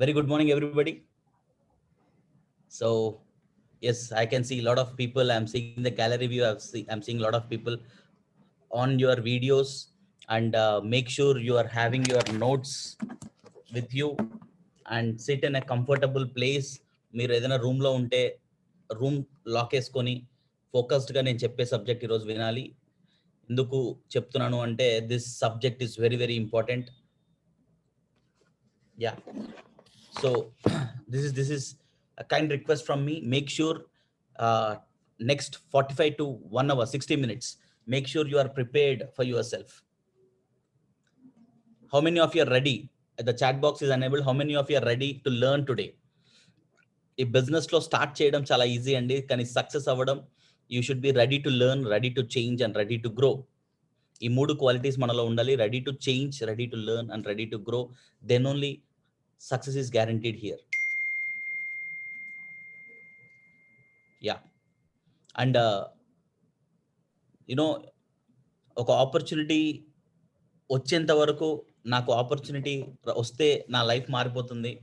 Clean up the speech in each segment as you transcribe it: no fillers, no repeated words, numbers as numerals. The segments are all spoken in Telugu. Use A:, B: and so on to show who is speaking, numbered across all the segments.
A: Very good morning, everybody. So, yes, I can see a lot of people. I'm seeing the gallery view. I'm seeing a lot of people on your videos, and make sure you are having your notes with you and sit in a comfortable place. మీరు ఏదైనా రూమ్లో ఉంటే రూమ్ లాక్ వేసుకొని ఫోకస్డ్గా నేను చెప్పే సబ్జెక్ట్ ఈరోజు వినాలి. ఎందుకు చెప్తున్నాను అంటే this subject is very very important. Yeah, so this is a kind request from me. Make sure next 45 to 1 hour 60 minutes, make sure you are prepared for yourself. How many of you are ready? The chat box is enabled. How many of you are ready to learn today? ఈ బిజినెస్ లో స్టార్ట్ చేయడం చాలా ఈజీ అండి, కానీ సక్సెస్ అవ్వడం you should be ready to learn, ready to change and ready to grow. ఈ మూడు క్వాలిటీస్ మనలో ఉండాలి. Ready to change, ready to learn and ready to grow. Then only success is guaranteed here. Yeah, and you know ఒక ఆపర్చునిటీ వచ్చేంత వరకు, నాకు ఆపర్చునిటీ వస్తే నా లైఫ్ మారిపోతుంది,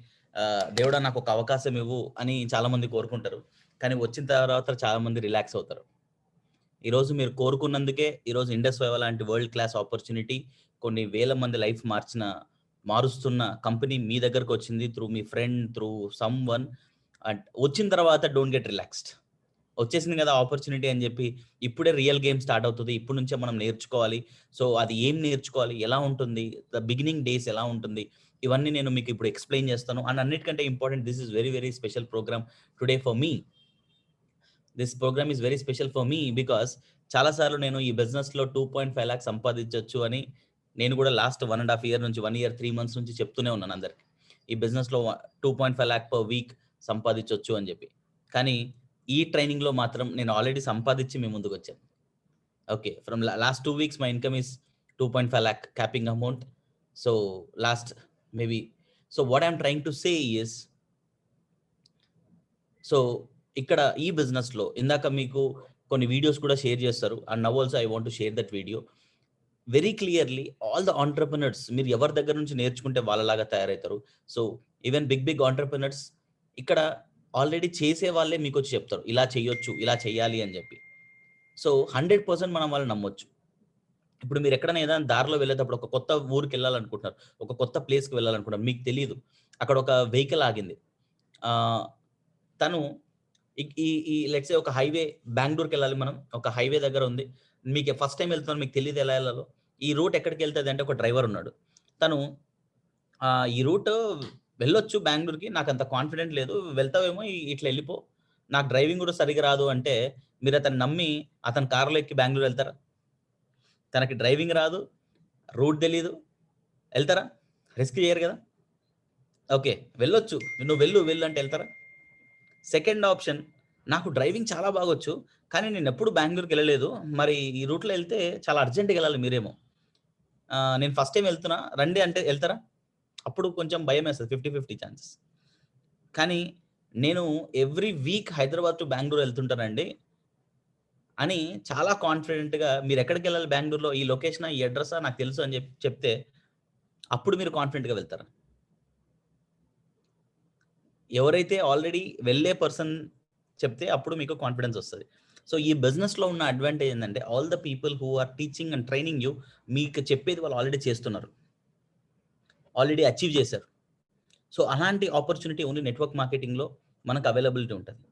A: దేవుడా నాకు ఒక అవకాశం ఇవ్వు అని చాలామంది కోరుకుంటారు. కానీ వచ్చిన తర్వాత చాలామంది రిలాక్స్ అవుతారు. ఈరోజు మీరు కోరుకున్నందుకే ఈరోజు ఇండస్ వైవ్ లాంటి వరల్డ్ క్లాస్ ఆపర్చునిటీ, కొన్ని వేల మంది లైఫ్ మారుస్తున్న కంపెనీ మీ దగ్గరకు వచ్చింది, through me friend, through some one. And వచ్చిన తర్వాత డోంట్ గెట్ రిలాక్స్డ్. వచ్చేసింది కదా ఆపర్చునిటీ అని చెప్పి ఇప్పుడే రియల్ గేమ్ స్టార్ట్ అవుతుంది, ఇప్పుడు నుంచే మనం నేర్చుకోవాలి. సో అది ఏం నేర్చుకోవాలి, ఎలా ఉంటుంది, ద బిగినింగ్ డేస్ ఎలా ఉంటుంది, ఇవన్నీ నేను మీకు ఇప్పుడు ఎక్స్ప్లెయిన్ చేస్తాను. అండ్ అన్నిటికంటే important, this is very very special programme today for me. This programme is very special for me because చాలాసార్లు నేను ఈ బిజినెస్లో 2.5 lakhs సంపాదించవచ్చు అని నేను కూడా లాస్ట్ 1.5 year నుంచి 1 year 3 months నుంచి చెప్తూనే ఉన్నాను అందరికి. ఈ బిజినెస్లో 2.5 lakh per week సంపాదించవచ్చు అని చెప్పి. కానీ ఈ ట్రైనింగ్లో మాత్రం నేను ఆల్రెడీ సంపాదించి మీ ముందుకు వచ్చాను. Okay, from last 2 weeks my income is 2.5 lakh capping amount. So last maybe, so what I'm trying to say is, so ఇక్కడ ఈ బిజినెస్లో ఇందాక మీకు కొన్ని వీడియోస్ కూడా షేర్ చేస్తారు. And now also I want to share that video very clearly. All the entrepreneurs, మీరు ఎవరి దగ్గర నుంచి నేర్చుకుంటే వాళ్ళలాగా తయారవుతారు. సో ఈవెన్ బిగ్ ఆంటర్ప్రినర్స్ ఇక్కడ ఆల్రెడీ చేసే వాళ్ళే మీకు వచ్చి చెప్తారు, ఇలా చేయొచ్చు, ఇలా చేయాలి అని చెప్పి. సో 100% మనం వాళ్ళని నమ్మొచ్చు. ఇప్పుడు మీరు ఎక్కడైనా ఏదైనా దారిలో వెళ్ళేటప్పుడు ఒక కొత్త ఊరికి వెళ్ళాలనుకుంటున్నారు, ఒక కొత్త ప్లేస్కి వెళ్ళాలనుకుంటున్నారు, మీకు తెలియదు, అక్కడ ఒక వెహికల్ ఆగింది. తను ఈ లెట్స్ సే ఒక హైవే, బెంగళూరుకి వెళ్ళాలి మనం, ఒక హైవే దగ్గర ఉంది, మీకు ఫస్ట్ టైం వెళ్తున్నాను, మీకు తెలియదు ఎలా వెళ్ళాలో. ఈ రూట్ ఎక్కడికి వెళ్తుంది అంటే ఒక డ్రైవర్ ఉన్నాడు. తను ఈ రూట్ వెళ్ళొచ్చు బెంగళూరుకి, నాకు అంత కాన్ఫిడెంట్ లేదు, వెళ్తావేమో ఇట్లా వెళ్ళిపో, నాకు డ్రైవింగ్ కూడా సరిగా రాదు అంటే మీరు అతను నమ్మి అతని కారులో ఎక్కి బెంగళూరు వెళ్తారా? తనకి డ్రైవింగ్ రాదు, రూట్ తెలీదు, వెళ్తారా? రిస్క్ చేయరు కదా. ఓకే, వెళ్ళొచ్చు, నువ్వు వెళ్ళు అంటే వెళ్తారా? సెకండ్ ఆప్షన్, నాకు డ్రైవింగ్ చాలా బాగొచ్చు, కానీ నేను ఎప్పుడు బెంగళూరుకి వెళ్ళలేదు, మరి ఈ రూట్లో వెళ్తే చాలా అర్జెంట్గా వెళ్ళాలి మీరేమో, నేను ఫస్ట్ టైం వెళ్తున్నా రండి అంటే వెళ్తారా? అప్పుడు కొంచెం భయం వేస్తుంది, 50-50 ఛాన్సెస్. కానీ నేను every week Hyderabad to Bengaluru వెళ్తుంటానండి అని చాలా కాన్ఫిడెంట్గా, మీరు ఎక్కడికి వెళ్ళాలి బెంగళూరులో, ఈ లొకేషన్, ఈ అడ్రస్ నాకు తెలుసు అని చెప్తే అప్పుడు మీరు కాన్ఫిడెంట్గా వెళ్తారా? ఎవరైతే ఆల్రెడీ వెళ్ళే పర్సన్ చెప్తే అప్పుడు మీకు కాన్ఫిడెన్స్ వస్తుంది. సో ఈ బిజినెస్లో ఉన్న అడ్వాంటేజ్ ఏంటంటే, all the people who are teaching and training you, మీకు చెప్పేది వాళ్ళు ఆల్రెడీ చేస్తున్నారు, ఆల్రెడీ అచీవ్ చేశారు. సో అలాంటి ఆపర్చునిటీ ఓన్లీ నెట్వర్క్ మార్కెటింగ్లో మనకు అవైలబిలిటీ ఉంటుంది.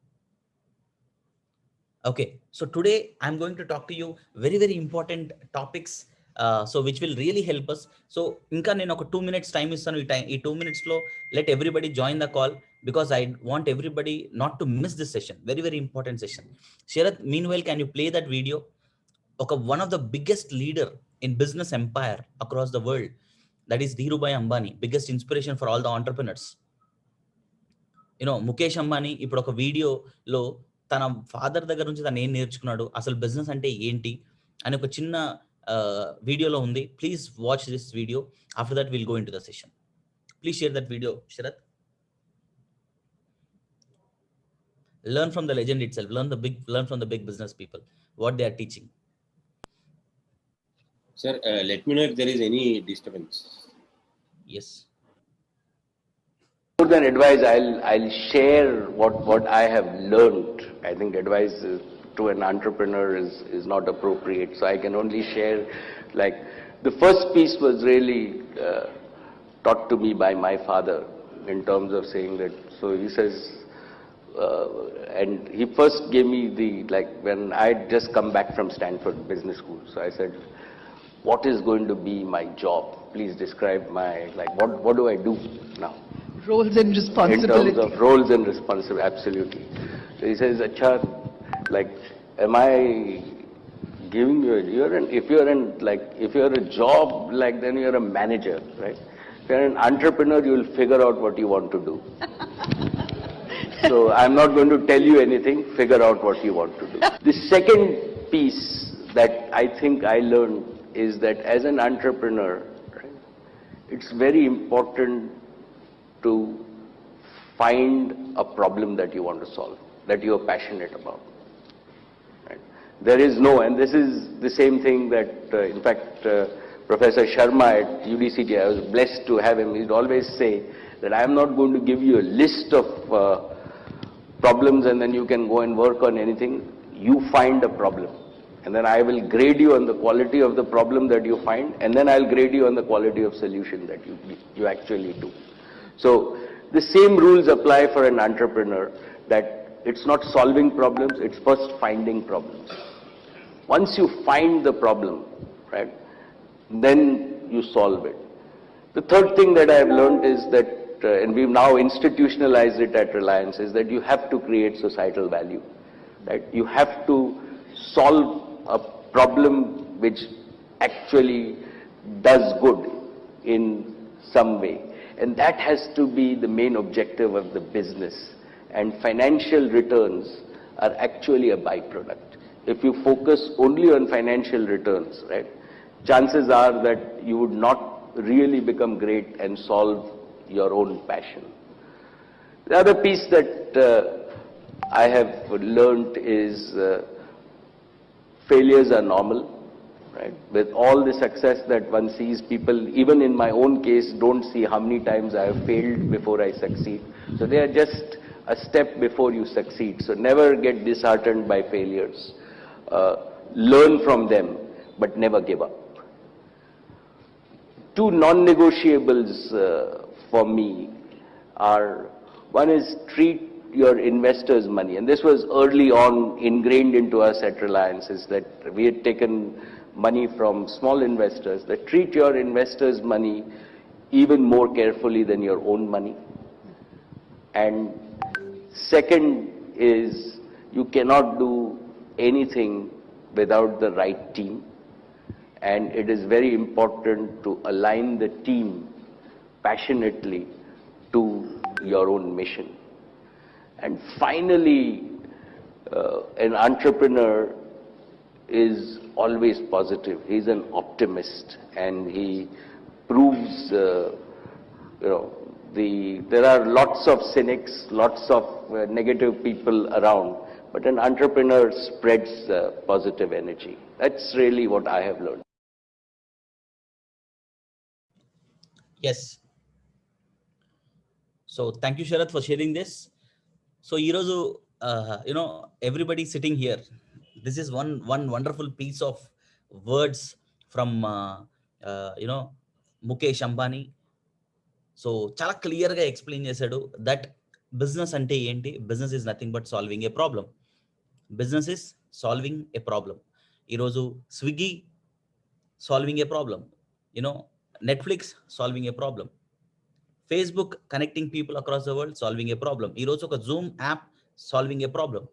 A: Okay, so today I'm going to talk to you very very important topics, so which will really help us. So ఇంకా నేను ఒక 2 minutes టైం ఇస్తాను. ఈ 2 minutesలో let everybody join the call, because I want everybody not to miss this session, very very important session. Sarath, meanwhile can you play that video? ఒక one of the biggest leader in business empire across the world, that is Dhirubhai Ambani, biggest inspiration for all the entrepreneurs. Mukesh Ambani ఇప్పుడు ఒక వీడియోలో తన ఫాదర్ దగ్గర నుంచి తను ఏం నేర్చుకున్నాడు, అసలు బిజినెస్ అంటే ఏంటి అని ఒక చిన్న వీడియోలో ఉంది. Please watch this video. After that will go into the session. Please share that video, Sharath. Learn from the legend itself. Learn from the big business people, what they are teaching.
B: Sir, let me know if there is any disturbance.
A: Yes.
B: More than advice, I'll share what I have learned. I think advice to an entrepreneur is not appropriate. So I can only share, like, the first piece was really taught to me by my father in terms of saying that. So he says, and he first gave me the, like, when I had just come back from Stanford Business School. So I said, what is going to be my job? Please describe my, like, what do I do now?
C: Roles and responsibility.
B: In terms of roles and responsibility, absolutely. So he says, Acha, like, am I giving you, if you're a job, like, then you're a manager, right? If you're an entrepreneur, you'll figure out what you want to do. So I'm not going to tell you anything, figure out what you want to do. The second piece that I think I learned is that as an entrepreneur, right, it's very important to find a problem that you want to solve, that you are passionate about. Right? There is no, and this is the same thing that, in fact, Professor Sharma at UDCT, I was blessed to have him. He'd always say that I am not going to give you a list of problems and then you can go and work on anything. You find a problem. And then I will grade you on the quality of the problem that you find, and then I'll grade you on the quality of solution that you actually do. So the same rules apply for an entrepreneur, that it's not solving problems, it's first finding problems. Once you find the problem, right, then you solve it. The third thing that I have learned is that, and we've now institutionalized it at Reliance, is that you have to create societal value. Right? You have to solve a problem which actually does good in some way. And that has to be the main objective of the business. And financial returns are actually a byproduct. If you focus only on financial returns, right, chances are that you would not really become great and solve your own passion. The other piece that I have learned is failures are normal. Right? With all the success that one sees, people, even in my own case, don't see how many times I have failed before I succeed. So they are just a step before you succeed. So never get disheartened by failures. Learn from them, but never give up. Two non-negotiables for me are, one is treat your investors' money. And this was early on ingrained into us at Reliance, is that we had taken money from small investors, that treat your investors' money even more carefully than your own money. And second is, you cannot do anything without the right team. And it is very important to align the team passionately to your own mission. And finally, an entrepreneur is always positive. He's an optimist, and he proves, there are lots of cynics, lots of negative people around, but an entrepreneur spreads positive energy. That's really what I have learned.
A: Yes. So thank you, Sharath, for sharing this. So Irozu, everybody sitting here, this is one wonderful piece of words from Mukesh Ambani. So చాలా క్లియర్గా ఎక్స్ప్లెయిన్ చేశాడు దట్ బిజినెస్ అంటే ఏంటి. Business is nothing but solving a problem. Business is solving a problem. ఈరోజు Swiggy solving a problem, Netflix solving a problem, Facebook connecting people across the world solving a problem. ఈరోజు ఒక zoom app solving a problem.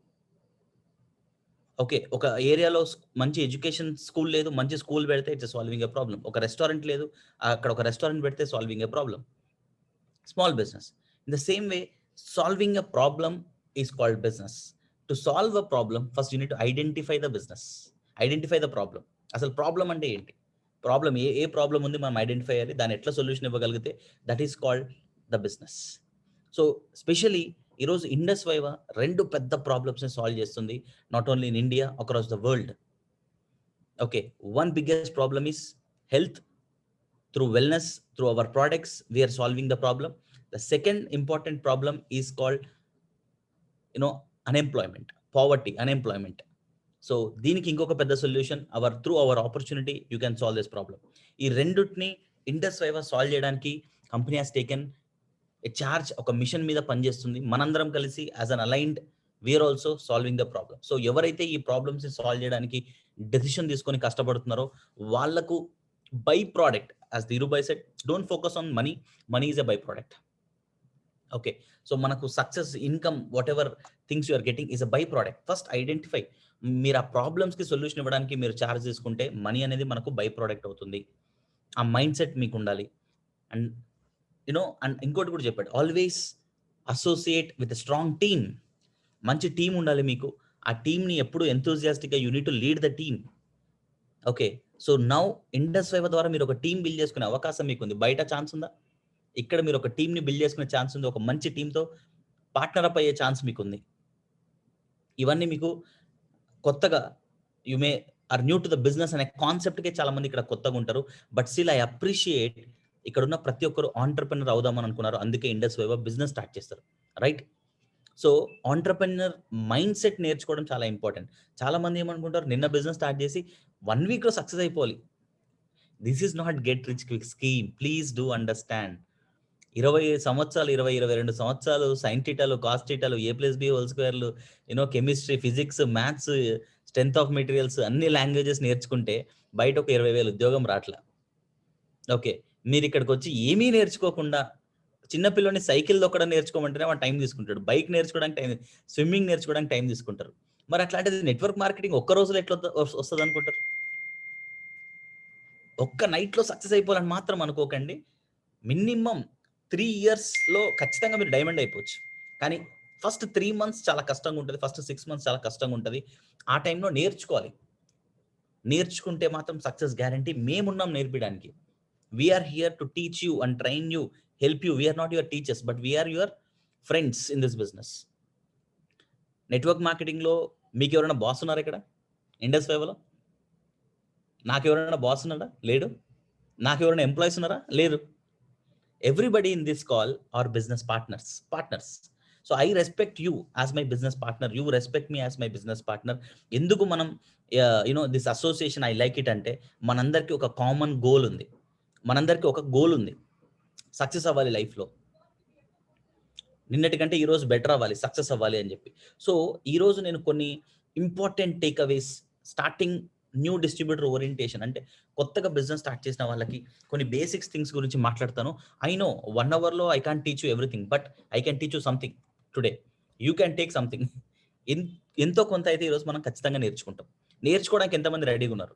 A: Okay, ఒక ఏరియాలో మంచి ఎడ్యుకేషన్ స్కూల్ లేదు, మంచి స్కూల్ పెడితే ఇట్స్ సాల్వింగ్ ఏ ప్రాబ్లం. ఒక రెస్టారెంట్ లేదు, అక్కడ ఒక రెస్టారెంట్ పెడితే solving a problem. Small business. In the same way, solving a problem is called business. To solve a problem, first you need to identify the business. Identify the problem. అసలు ప్రాబ్లం అంటే ఏంటి, ప్రాబ్లం ఏ ప్రాబ్లం ఉంది మనం ఐడెంటిఫై అయ్యాలి, దాని ఎట్లా సొల్యూషన్ ఇవ్వగలిగితే that is called the business. So specially ఈరోజు ఇండస్ వైవా 2 పెద్ద ప్రాబ్లమ్స్ని సాల్వ్ చేస్తుంది, not only in India, across the world. Okay, one biggest problem is health. Through wellness, through our products, we are solving the problem. The second important problem is called unemployment, unemployment. So దీనికి ఇంకొక పెద్ద solution through our opportunity you can solve this problem. ఈ రెండుటిని ఇండస్ వైవర్ సాల్వ్ చేయడానికి company has taken a charge. ఒక మిషన్ మీద పనిచేస్తుంది. మనందరం కలిసి as an aligned we are also solving the problem. So ఎవరైతే ఈ ప్రాబ్లమ్స్ సాల్వ్ చేయడానికి డెసిషన్ తీసుకొని కష్టపడుతున్నారో వాళ్ళకు by product, as Dhirubhai said, don't focus on money, money is a by product. Okay, so మనకు success, income, whatever things you are getting is a by product. First identify. మీరు ఆ ప్రాబ్లమ్స్కి సొల్యూషన్ ఇవ్వడానికి మీరు ఛార్జ్ తీసుకుంటే మనీ అనేది మనకు బై ప్రోడక్ట్ అవుతుంది. ఆ మైండ్ సెట్ మీకు ఉండాలి. అండ్ అండ్ ఇంకోటి కూడా చెప్పాడు, always associate with strong team. మంచి టీం ఉండాలి మీకు. ఆ టీంని ఎప్పుడు ఎంతూజియాస్టిక్గా you need to lead the team. Okay, so now Indus Viva ద్వారా మీరు ఒక టీం బిల్డ్ చేసుకునే అవకాశం మీకు ఉంది. బయట ఛాన్స్ ఉందా? ఇక్కడ మీరు ఒక టీంని బిల్డ్ చేసుకునే ఛాన్స్ ఉంది. ఒక మంచి టీంతో పార్ట్నర్ అప్ అయ్యే ఛాన్స్ మీకు ఉంది. ఇవన్నీ మీకు కొత్తగా, you may or new to the business అనే కాన్సెప్ట్కే చాలా మంది ఇక్కడ కొత్తగా ఉంటారు. బట్ స్టిల్ ఐ అప్రిషియేట్ ఇక్కడ ఉన్న ప్రతి ఒక్కరు ఆంటర్ప్రెనర్ అవుదామని అనుకున్నారు. అందుకే ఇండస్ వైవర్ బిజినెస్ స్టార్ట్ చేస్తారు, right? So entrepreneur mind set నేర్చుకోవడం చాలా ఇంపార్టెంట్. చాలా మంది ఏమనుకుంటారు, నిన్న బిజినెస్ స్టార్ట్ చేసి 1 వీక్లో సక్సెస్ అయిపోవాలి. This is not get rich quick scheme. Please do understand. 20 సంవత్సరాలు, 22 సంవత్సరాలు సైన్ టీటాలు, కాస్ టీటాలు, A+B² chemistry, physics, maths, strength of materials, అన్ని లాంగ్వేజెస్ నేర్చుకుంటే బయట ఒక 20,000 ఉద్యోగం రాట్లా. ఓకే, మీరు ఇక్కడికి వచ్చి ఏమీ నేర్చుకోకుండా చిన్నపిల్లని సైకిల్ దొక్కడం నేర్చుకోమంటేనే వాడు టైం తీసుకుంటాడు. బైక్ నేర్చుకోవడానికి టైం, స్విమ్మింగ్ నేర్చుకోవడానికి టైం తీసుకుంటారు. మరి అట్లాంటిది నెట్వర్క్ మార్కెటింగ్ ఒక్క రోజులో ఎట్లా వస్తుంది అనుకుంటారు? ఒక్క నైట్లో సక్సెస్ అయిపోవాలని మాత్రం అనుకోకండి. మినిమం 3 ఇయర్స్లో ఖచ్చితంగా మీరు డైమండ్ అయిపోవచ్చు. కానీ ఫస్ట్ 3 మంత్స్ చాలా కష్టంగా ఉంటుంది. ఫస్ట్ 6 మంత్స్ చాలా కష్టంగా ఉంటుంది. ఆ టైంలో నేర్చుకోవాలి. నేర్చుకుంటే మాత్రం సక్సెస్ గ్యారంటీ. మేమున్నాం నేర్పించడానికి. We're here to teach you and train you, help you. We're not your teachers, but we're your friends in this business. Network మార్కెటింగ్లో మీకు ఎవరైనా బాస్ ఉన్నారా ఇక్కడ ఇండస్ వైవర్లో? నాకు ఎవరైనా బాస్ ఉన్నాడా? లేడు. నాకు ఎవరైనా ఎంప్లాయీస్ ఉన్నారా? లేరు. Everybody in this call or business partners. So I respect you as my business partner, you respect me as my business partner. ఎందుకు మనం this association I like it అంటే, మనందరికీ ఒక కామన్ గోల్ ఉంది. మనందరికీ ఒక గోల్ ఉంది, సక్సెస్ అవ్వాలి లైఫ్లో. నిన్నటికంటే ఈరోజు బెటర్ అవ్వాలి, సక్సెస్ అవ్వాలి అని చెప్పి. సో ఈరోజు నేను కొన్ని important takeaways, starting new distributor orientation, అంటే కొత్తగా బిజినెస్ స్టార్ట్ చేసిన వాళ్ళకి కొన్ని బేసిక్స్ థింగ్స్ గురించి మాట్లాడతాను. ఐ నో 1 అవర్లో I can't teach you everything, but I can teach you something today. You can take something. ఎంతో కొంత అయితే ఈరోజు మనం ఖచ్చితంగా నేర్చుకుంటాం. నేర్చుకోవడానికి ఎంతమంది రెడీగా ఉన్నారు?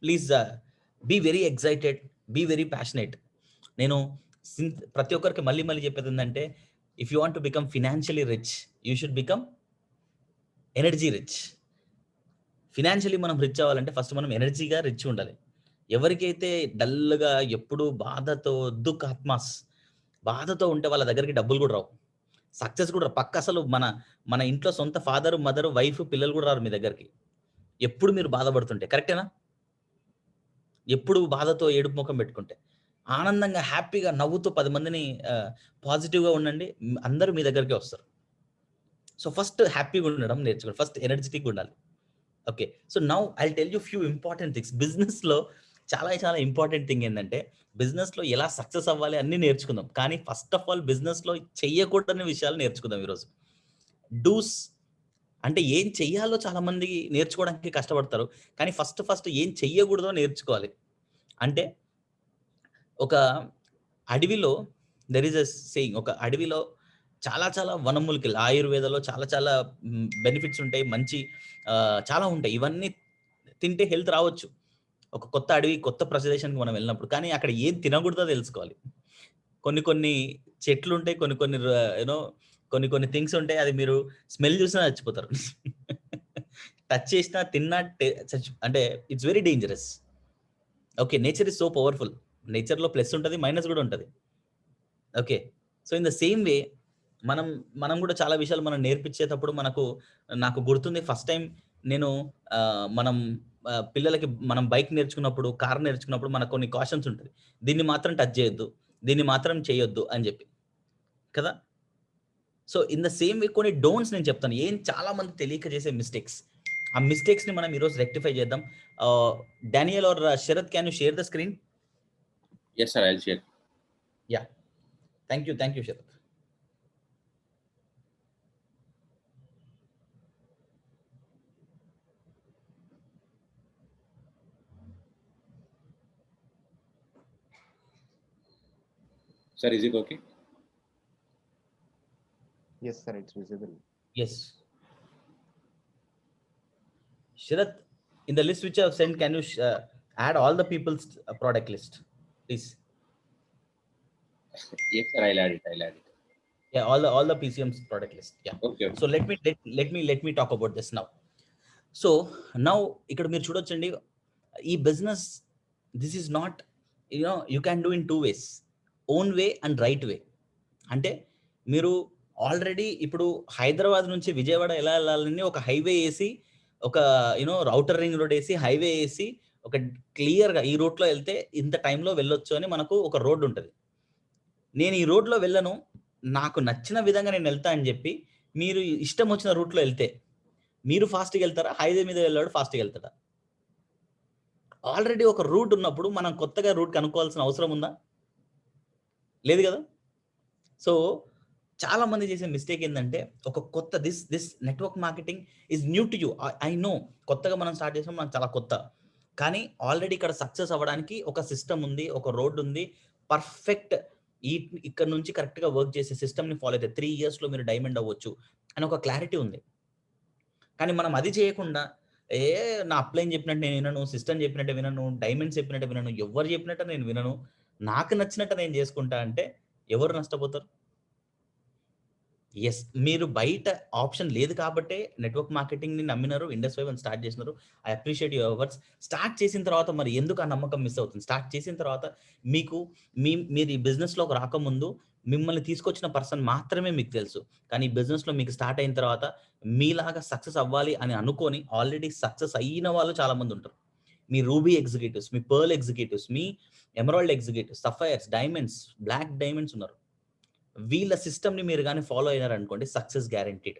A: Please be very excited, be very passionate. నేను ప్రతి ఒక్కరికి మళ్ళీ చెప్పేది ఏంటంటే, if you want to become financially rich, you should become energy rich. Financially మనం రిచ్ అవ్వాలంటే ఫస్ట్ మనం ఎనర్జీగా రిచ్ ఉండాలి. ఎవరికైతే డల్గా, ఎప్పుడు బాధతో, బాధతో ఉంటే వాళ్ళ దగ్గరికి డబ్బులు కూడా రావు, సక్సెస్ కూడా పక్క. అసలు మన ఇంట్లో సొంత ఫాదర్, మదర్, వైఫ్, పిల్లలు కూడా రారు మీ దగ్గరికి ఎప్పుడు మీరు బాధపడుతుంటే. కరెక్టేనా? ఎప్పుడు బాధతో ఏడుపు ముఖం పెట్టుకుంటే. ఆనందంగా, హ్యాపీగా, నవ్వుతూ 10 మందిని పాజిటివ్గా ఉండండి, అందరూ మీ దగ్గరికి వస్తారు. సో ఫస్ట్ హ్యాపీగా ఉండడం నేర్చుకోండి. ఫస్ట్ ఎనర్జెటిక్గా ఉండాలి. Okay, so now I tell you few important things. బిజినెస్లో చాలా ఇంపార్టెంట్ థింగ్ ఏంటంటే, బిజినెస్లో ఎలా సక్సెస్ అవ్వాలి అన్నీ నేర్చుకుందాం. కానీ ఫస్ట్ ఆఫ్ ఆల్ బిజినెస్లో చెయ్యకూడని విషయాలు నేర్చుకుందాం ఈరోజు. డూస్ అంటే ఏం చెయ్యాలో చాలా మంది నేర్చుకోవడానికి కష్టపడతారు. కానీ ఫస్ట్ ఏం చెయ్యకూడదో నేర్చుకోవాలి. అంటే ఒక అడవిలో దెర్ ఈజ్ ఎ సేయింగ్, ఒక అడవిలో చాలా వనమూలికలు, ఆయుర్వేదంలో చాలా బెనిఫిట్స్ ఉంటాయి, మంచి చాలా ఉంటాయి. ఇవన్నీ తింటే హెల్త్ రావచ్చు ఒక కొత్త అడవి, కొత్త ప్రదేశానికి మనం వెళ్ళినప్పుడు. కానీ అక్కడ ఏం తినకూడదో తెలుసుకోవాలి. కొన్ని చెట్లు ఉంటాయి, కొన్ని థింగ్స్ ఉంటాయి, అది మీరు స్మెల్ చూసినా చచ్చిపోతారు. టచ్ చేసినా, తిన్నా అంటే it's very dangerous. Okay, nature is so powerful. నేచర్లో ప్లస్ ఉంటుంది, మైనస్ కూడా ఉంటుంది. Okay, so in the same way మనం కూడా చాలా విషయాలు మనం నేర్పించేటప్పుడు నాకు గుర్తుంది ఫస్ట్ టైం నేను మనం పిల్లలకి మనం బైక్ నేర్చుకున్నప్పుడు, కార్ నేర్చుకున్నప్పుడు మనకు కొన్ని కాషన్స్ ఉంటుంది. దీన్ని మాత్రం టచ్ చేయొద్దు, దీన్ని మాత్రం చేయొద్దు అని చెప్పి కదా. So in the same way కొన్ని డోంట్స్ నేను చెప్తాను, ఏం చాలా మంది తెలియక చేసే మిస్టేక్స్. ఆ మిస్టేక్స్ని మనం ఈరోజు రెక్టిఫై చేద్దాం. Daniel or Sharath, can you share the screen?
D: Yes, sir. I'll share.
A: Yeah, thank you Sharath.
D: Sir, is it okay?
E: Yes, sir, it's visible.
A: Yes. Sharath, in the list which I have sent, can you add all the people's product list, please?
D: Yes, sir. I'll add it.
A: Yeah, all the PCM's product list. Yeah.
D: Okay.
A: So let me talk about this now. So now ఇక్కడ మీరు చూడొచ్చండి, ఈ business this is not you can do in 2 ways, own way and right way. అంటే మీరు ఆల్రెడీ ఇప్పుడు హైదరాబాద్ నుంచి విజయవాడ ఎలా వెళ్ళాలని ఒక హైవే వేసి, ఒక రౌటర్ రింగ్ రోడ్ వేసి, హైవే వేసి, ఒక క్లియర్గా ఈ రూట్లో వెళ్తే ఇంత టైంలో వెళ్ళొచ్చు అని మనకు ఒక రోడ్డు ఉంటుంది. నేను ఈ రోడ్లో వెళ్ళను, నాకు నచ్చిన విధంగా నేను వెళ్తా అని చెప్పి మీరు ఇష్టం వచ్చిన రూట్లో వెళ్తే మీరు ఫాస్ట్గా వెళ్తారా? హైవే మీద వెళ్ళాడు ఫాస్ట్గా వెళ్తాడా? ఆల్రెడీ ఒక రూట్ ఉన్నప్పుడు మనం కొత్తగా రూట్ కనుక్కోవాల్సిన అవసరం ఉందా? లేదు కదా. సో చాలా మంది చేసే మిస్టేక్ ఏంటంటే, ఒక కొత్త this network marketing is new to you. I know, కొత్తగా మనం స్టార్ట్ చేసాం, మనకు చాలా కొత్త. కానీ ఆల్రెడీ ఇక్కడ సక్సెస్ అవ్వడానికి ఒక సిస్టమ్ ఉంది, ఒక రోడ్ ఉంది, పర్ఫెక్ట్ ఇక్కడ నుంచి కరెక్ట్గా వర్క్ చేసే సిస్టమ్ని ఫాలో అయితే 3 yearsలో మీరు డైమండ్ అవ్వచ్చు అని ఒక క్లారిటీ ఉంది. కానీ మనం అది చేయకుండా నా అప్లైన్ చెప్పినట్టు నేను వినను, సిస్టమ్ చెప్పినట్టు వినను, డైమండ్స్ చెప్పినట్టు వినను, ఎవరు చెప్పినట్టు నేను వినను, నాకు నచ్చినట్టు నేను చేసుకుంటా అంటే ఎవరు నష్టపోతారు? ఎస్, మీరు బయట ఆప్షన్ లేదు కాబట్టే నెట్వర్క్ మార్కెటింగ్ని నమ్మినారు, ఇండస్ 5 అని స్టార్ట్ చేసినారు. I appreciate your efforts. Start చేసిన తర్వాత మరి ఎందుకు ఆ నమ్మకం మిస్ అవుతుంది? స్టార్ట్ చేసిన తర్వాత మీరు ఈ బిజినెస్లోకి రాకముందు మిమ్మల్ని తీసుకొచ్చిన పర్సన్ మాత్రమే మీకు తెలుసు. కానీ ఈ బిజినెస్లో మీకు స్టార్ట్ అయిన తర్వాత మీలాగా సక్సెస్ అవ్వాలి అని అనుకొని ఆల్రెడీ సక్సెస్ అయిన వాళ్ళు చాలా మంది ఉంటారు. మీ రూబీ ఎగ్జిక్యూటివ్స్, మీ పర్ల్ ఎగ్జిక్యూటివ్స్, మీ emerald executives, sapphires, diamonds, black diamonds ఉన్నారు. వీళ్ళ సిస్టమ్ని మీరు కానీ ఫాలో అయినారనుకోండి, సక్సెస్ గ్యారంటీడ్.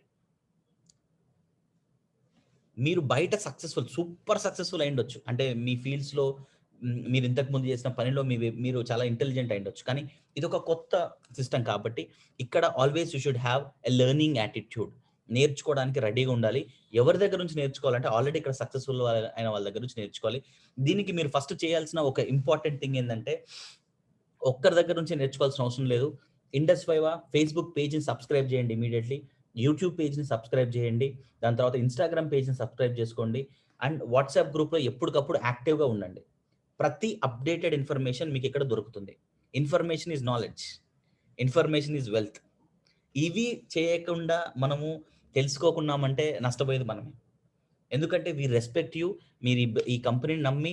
A: మీరు బయట సక్సెస్ఫుల్, సూపర్ సక్సెస్ఫుల్ అయి ఉండొచ్చు, అంటే మీ ఫీల్డ్స్లో మీరు ఇంతకు ముందు చేసిన పనిలో మీరు చాలా ఇంటెలిజెంట్ అయి ఉండొచ్చు. కానీ ఇది ఒక కొత్త సిస్టమ్ కాబట్టి ఇక్కడ always you should have a learning attitude. నేర్చుకోవడానికి రెడీగా ఉండాలి. ఎవరి దగ్గర నుంచి నేర్చుకోవాలంటే ఆల్రెడీ ఇక్కడ సక్సెస్ఫుల్ అయిన వాళ్ళ దగ్గర నుంచి నేర్చుకోవాలి. దీనికి మీరు ఫస్ట్ చేయాల్సిన ఒక ఇంపార్టెంట్ థింగ్ ఏంటంటే, ఒక్కరి దగ్గర నుంచి నేర్చుకోవాల్సిన అవసరం లేదు. ఇండస్ 5 ఫేస్బుక్ పేజ్ని సబ్స్క్రైబ్ చేయండి ఇమీడియట్లీ, యూట్యూబ్ పేజ్ని సబ్స్క్రైబ్ చేయండి, దాని తర్వాత ఇన్స్టాగ్రామ్ పేజ్ని సబ్స్క్రైబ్ చేసుకోండి, అండ్ వాట్సాప్ గ్రూప్లో ఎప్పటికప్పుడు యాక్టివ్గా ఉండండి. ప్రతి అప్డేటెడ్ ఇన్ఫర్మేషన్ మీకు ఇక్కడ దొరుకుతుంది. Information is knowledge, information is wealth. ఇవి చేయకుండా మనము తెలుసుకోకున్నామంటే నష్టపోయేది మనమే. ఎందుకంటే వీ రెస్పెక్ట్ యూ. మీరు ఈ కంపెనీని నమ్మి,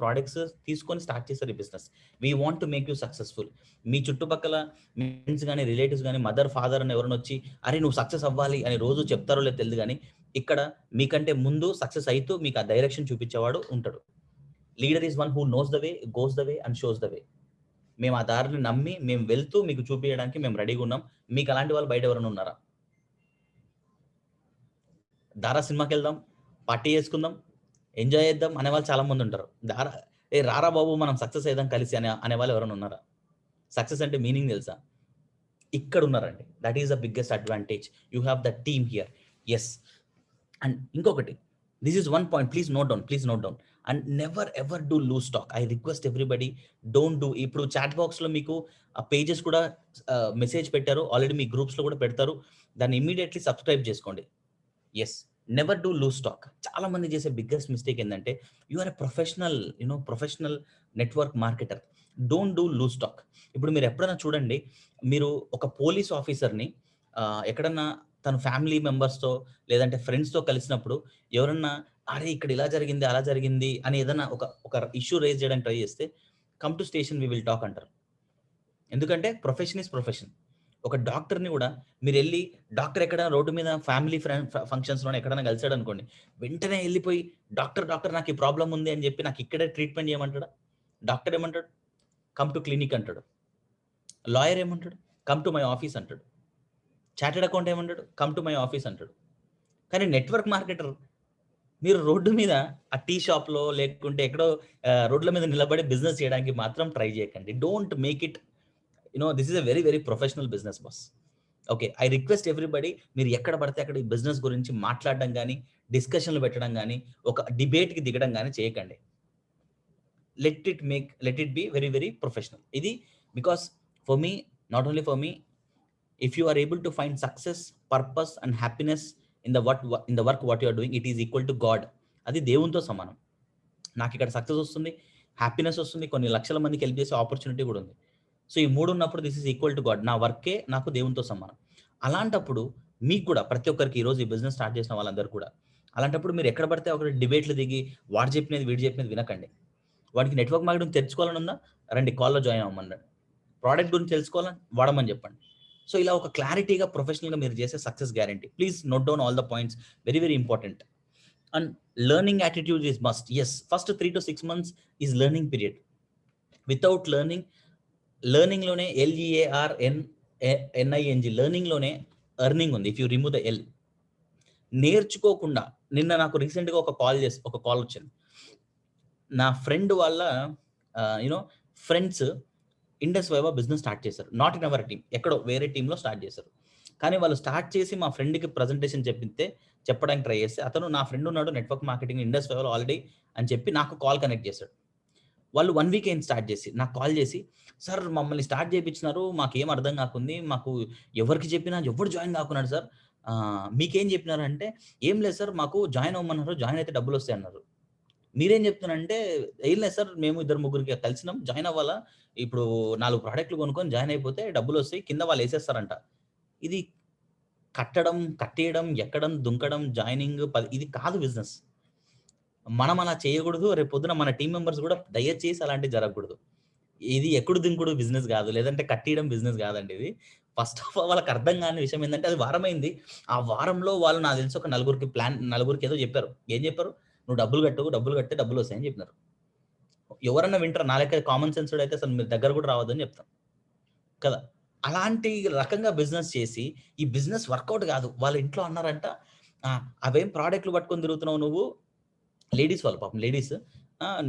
A: ప్రోడక్ట్స్ తీసుకొని స్టార్ట్ చేస్తారు ఈ business. We want to make you successful. మీ చుట్టుపక్కల మీ ఫ్రెండ్స్ కానీ, రిలేటివ్స్ కానీ, మదర్, ఫాదర్ అని ఎవరైనా వచ్చి అరే నువ్వు సక్సెస్ అవ్వాలి అని రోజు చెప్తారో లేదు తెలియదు, కానీ ఇక్కడ మీకంటే ముందు సక్సెస్ అవుతూ మీకు ఆ డైరెక్షన్ చూపించేవాడు ఉంటాడు. Leader is one who knows the way, goes the way and shows the way. మేము ఆ దారిని నమ్మి మేము వెళ్తూ మీకు చూపించడానికి మేము రెడీగా ఉన్నాం. మీకు అలాంటి వాళ్ళు బయట ఎవరైనా ఉన్నారా? దారా సినిమాకి వెళ్దాం, పార్టీ చేసుకుందాం, ఎంజాయ్ చేద్దాం అనేవాళ్ళు చాలా మంది ఉంటారు. రారా బాబు మనం సక్సెస్ అయ్యాం కలిసి అనేవాళ్ళు ఎవరైనా ఉన్నారా? సక్సెస్ అంటే మీనింగ్ తెలుసా? ఇక్కడ ఉన్నారండి. That is the biggest advantage. You have the team here. Yes, and ఇంకొకటి, this is one point, please note down. And never ever do loose stock. I request everybody, don't do. ఇప్పుడు చాట్ బాక్స్లో మీకు ఆ పేజెస్ కూడా మెసేజ్ పెట్టారు, ఆల్రెడీ మీ గ్రూప్స్లో కూడా పెడతారు, దాన్ని ఇమీడియట్లీ సబ్స్క్రైబ్ చేసుకోండి. Yes, never do loose stock. చాలా మంది చేసే బిగ్గెస్ట్ మిస్టేక్ ఏంటంటే, you are a professional network marketer. Don't do loose stock. ఇప్పుడు మీరు ఎప్పుడైనా చూడండి, మీరు ఒక పోలీస్ ఆఫీసర్ని ఎక్కడన్నా తన ఫ్యామిలీ మెంబర్స్తో లేదంటే ఫ్రెండ్స్తో కలిసినప్పుడు ఎవరన్నా అరే ఇక్కడ ఇలా జరిగింది, అలా జరిగింది అని ఏదైనా ఒక ఇష్యూ రేజ్ చేయడానికి ట్రై చేస్తే, come to station we will talk అంటారు. ఎందుకంటే ప్రొఫెషన్ ఈజ్ ప్రొఫెషన్. ఒక డాక్టర్ని కూడా మీరు వెళ్ళి, డాక్టర్ ఎక్కడైనా రోడ్డు మీద ఫ్యామిలీ ఫంక్షన్స్లోనే ఎక్కడైనా కలిసాడు అనుకోండి, వెంటనే వెళ్ళిపోయి డాక్టర్ నాకు ఈ ప్రాబ్లం ఉంది అని చెప్పి నాకు ఇక్కడే ట్రీట్మెంట్ చేయమంటాడా? డాక్టర్ ఏమంటాడు? కమ్ టు క్లినిక్ అంటాడు. లాయర్ ఏమంటాడు? కమ్ టు మై ఆఫీస్ అంటాడు. చార్టెడ్ అకౌంట్ ఏమంటాడు? కమ్ టు మై ఆఫీస్ అంటాడు. కానీ నెట్వర్క్ మార్కెటర్ మీరు రోడ్డు మీద ఆ టీ షాప్‌లో లేకుంటే ఎక్కడో రోడ్ల మీద నిలబడి బిజినెస్ చేయడానికి మాత్రం ట్రై చేయకండి. Don't make it this is a very very professional business boss. Okay. I request everybody మీరు ఎక్కడ పడితే అక్కడ ఈ బిజినెస్ గురించి మాట్లాడడం గాని, డిస్కషన్‌లు పెట్టడం గాని, ఒక డిబేట్‌కి దిగడం గాని చేయకండి. Let it be very very professional. ఇది because for me, not only for me, if you are able to find success, purpose and happiness in the work what you are doing, it is equal to god. అది దేవునితో సమానం. నాకు ఇక్కడ సక్సెస్ వస్తుంది, హ్యాపీనెస్ వస్తుంది, కొన్ని లక్షల మందికి హెల్ప్ చేసే ఆపర్చునిటీ కూడా ఉంది. సో ఈ 3 ఉన్నప్పుడు this is equal to God. నా వర్కే నాకు దేవునితో సమానం. అలాంటప్పుడు మీకు కూడా ప్రతి ఒక్కరికి ఈరోజు ఈ బిజినెస్ స్టార్ట్ చేసిన వాళ్ళందరూ కూడా అలాంటప్పుడు మీరు ఎక్కడ పడితే అక్కడ డిబేట్లు దిగి వాడు చెప్పినది వీడు చెప్పినది వినకండి. వాడికి నెట్వర్క్ మార్కెటింగ్ తెచ్చుకోవాలని ఉందా, రండి కాల్లో జాయిన్ అవ్వమన్నాడు. ప్రోడక్ట్ గురించి తెలుసుకోవాలని వాడమని చెప్పండి. సో ఇలా ఒక క్లారిటీగా ప్రొఫెషనల్గా మీరు చేసే success guarantee. Please note down all the points, very very important. And learning attitude is must. Yes, first 3 to 6 months is learning period. Without లెర్నింగ్లోనే LEARNING లెర్నింగ్లోనే ఎర్నింగ్ ఉంది. If you remove the L. నేర్చుకోకుండా, నిన్న నాకు రీసెంట్గా ఒక కాల్ వచ్చింది. నా ఫ్రెండ్ వాళ్ళ friends Indus viva business start చేశారు. నాట్ ఇన్ అవర్ టీమ్, ఎక్కడో వేరే టీంలో స్టార్ట్ చేశారు. కానీ వాళ్ళు స్టార్ట్ చేసి మా ఫ్రెండ్కి ప్రజెంటేషన్ చెప్పడానికి ట్రై చేస్తే అతను, నా ఫ్రెండ్ ఉన్నాడు నెట్వర్క్ మార్కెటింగ్ ఇండస్ వైవాలో ఆల్రెడీ అని చెప్పి నాకు కాల్ కనెక్ట్ చేశాడు. వాళ్ళు 1 week అయింది స్టార్ట్ చేసి. నాకు కాల్ చేసి, సార్ మమ్మల్ని స్టార్ట్ చేయించినారు, మాకేం అర్థం కాకుంది, మాకు ఎవరికి చెప్పినా ఎవరు జాయిన్ కాకున్నాడు సార్, మీకేం చెప్పినారంటే, ఏం లేదు సార్ మాకు జాయిన్ అవ్వమన్నారు, జాయిన్ అయితే డబ్బులు వస్తాయి అన్నారు. మీరేం చెప్తున్నారంటే, ఏం లేదు సార్ మేము 2-3 కలిసినాం, జాయిన్ అవ్వాలా, ఇప్పుడు 4 ప్రోడక్ట్లు కొనుక్కొని జాయిన్ అయిపోతే డబ్బులు వస్తాయి, కింద వాళ్ళు వేసేస్తారంట. ఇది కట్టేయడం, ఎక్కడం, దుంకడం, జాయినింగ్ ఇది కాదు బిజినెస్. మనం అలా చేయకూడదు. రేపు పొద్దున మన టీం మెంబర్స్ కూడా దయచేసి అలాంటివి జరగకూడదు. ఇది ఎక్కడు దింకుడు బిజినెస్ కాదు, లేదంటే కట్టేయడం బిజినెస్ కాదండి ఇది. ఫస్ట్ ఆఫ్ ఆల్ వాళ్ళకి అర్థం కాని విషయం ఏంటంటే, అది వారమైంది. ఆ వారంలో వాళ్ళు నాకు తెలిసి ఒక నలుగురికి ఏదో చెప్పారు. ఏం చెప్పారు? నువ్వు డబ్బులు కడితే డబ్బులు వస్తాయని చెప్పినారు. ఎవరన్నా వింటారు? నా లెక్క కామన్ సెన్స్ అయితే అసలు మీరు దగ్గర కూడా రావద్దని చెప్తాను కదా. అలాంటి రకంగా బిజినెస్ చేసి ఈ బిజినెస్ వర్కౌట్ కాదు. వాళ్ళ ఇంట్లో అన్నారంట, అవేం ప్రోడక్ట్లు పట్టుకొని తిరుగుతున్నావు నువ్వు, లేడీస్ వాళ్ళు పాపం లేడీస్,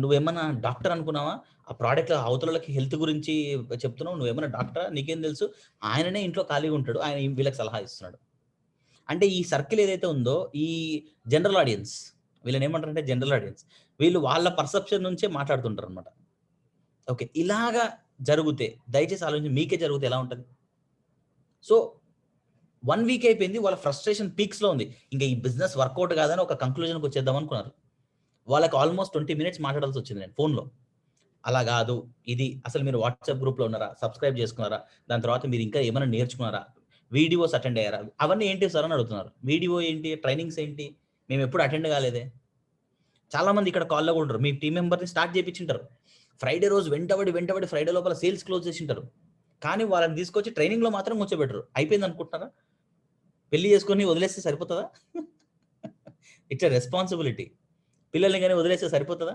A: నువ్వేమన్నా డాక్టర్ అనుకున్నావా, ఆ ప్రోడక్ట్ అవతలకి హెల్త్ గురించి చెప్తున్నావు, నువ్వేమన్నా డాక్టరా, నీకేం తెలుసు, ఆయననే ఇంట్లో ఖాళీగా ఉంటాడు, ఆయన వీళ్ళకి సలహా ఇస్తున్నాడు. అంటే ఈ సర్కిల్ ఏదైతే ఉందో, ఈ జనరల్ ఆడియన్స్, వీళ్ళని ఏమంటారంటే జనరల్ ఆడియన్స్, వీళ్ళు వాళ్ళ పర్సెప్షన్ నుంచే మాట్లాడుతుంటారు అనమాట. ఓకే, ఇలాగా జరిగితే దయచేసి ఆలోచించి, మీకే జరిగితే ఎలా ఉంటుంది? సో 1 week అయిపోయింది, వాళ్ళ ఫ్రస్ట్రేషన్ పీక్స్లో ఉంది. ఇంకా ఈ బిజినెస్ వర్కౌట్ కాదని ఒక కంక్లూజన్కి వచ్చేద్దాం అనుకున్నారు. వాళ్ళకి ఆల్మోస్ట్ 20 minutes మాట్లాడాల్సి వచ్చింది నేను ఫోన్లో. అలా కాదు, ఇది అసలు మీరు వాట్సాప్ గ్రూప్లో ఉన్నారా, సబ్స్క్రైబ్ చేసుకున్నారా, దాని తర్వాత మీరు ఇంకా ఏమైనా నేర్చుకున్నారా, వీడియోస్ అటెండ్ అయ్యారా, అవన్నీ ఏంటి సార్ అని అడుగుతున్నారు. వీడియో ఏంటి, ట్రైనింగ్స్ ఏంటి, మేము ఎప్పుడు అటెండ్ కాలేదే. చాలా మంది ఇక్కడ కాల్లో కూడా ఉంటారు, మీ టీం మెంబర్ని స్టార్ట్ చేయించుంటారు, ఫ్రైడే రోజు వెంటబడి ఫ్రైడే లోపల సేల్స్ క్లోజ్ చేసింటారు, కానీ వాళ్ళని తీసుకొచ్చి ట్రైనింగ్లో మాత్రం కూర్చోబెట్టరు. అయిపోయింది అనుకుంటున్నారా? పెళ్లి చేసుకొని వదిలేస్తే సరిపోతుందా? It's a responsibility. పిల్లల్ని కానీ వదిలేస్తే సరిపోతుందా?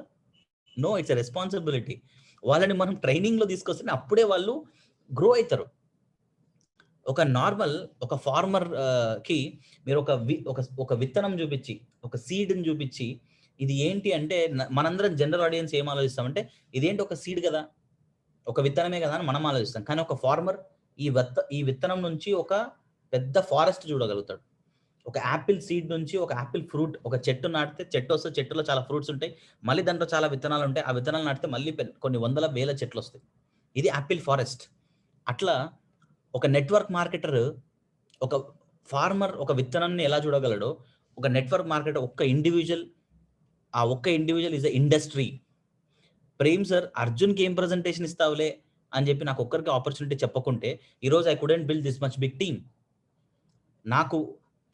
A: No, it's a responsibility. వాళ్ళని మనం ట్రైనింగ్లో తీసుకొస్తే అప్పుడే వాళ్ళు గ్రో అవుతారు. ఒక ఫార్మర్ కి మీరు ఒక విత్తనం చూపించి, ఒక సీడ్ని చూపించి, ఇది ఏంటి అంటే, మనందరం జనరల్ ఆడియన్స్ ఏం ఆలోచిస్తామంటే, ఇదేంటి ఒక సీడ్ కదా, ఒక విత్తనమే కదా అని మనం ఆలోచిస్తాం. కానీ ఒక ఫార్మర్ ఈ విత్తనం నుంచి ఒక పెద్ద ఫారెస్ట్ చూడగలుగుతాడు. ఒక యాపిల్ సీడ్ నుంచి ఒక యాపిల్ ఫ్రూట్, ఒక చెట్టు నాటితే చెట్టు వస్తే చెట్టులో చాలా ఫ్రూట్స్ ఉంటాయి, మళ్ళీ దాంట్లో చాలా విత్తనాలు ఉంటాయి, ఆ విత్తనాలు నాటితే మళ్ళీ కొన్ని వందల వేల చెట్లు వస్తాయి. ఇది యాపిల్ ఫారెస్ట్. అట్లా ఒక నెట్వర్క్ మార్కెటర్, ఒక ఫార్మర్ ఒక విత్తనాన్ని ఎలా చూడగలడో, ఒక నెట్వర్క్ మార్కెటర్ ఒక్క individual is a industry. Prem sir, అర్జున్కి ఏం ప్రజెంటేషన్ ఇస్తావులే అని చెప్పి నాకు ఒక్కరికి ఆపర్చునిటీ చెప్పకుంటే ఈరోజు I couldn't build this much big team. నాకు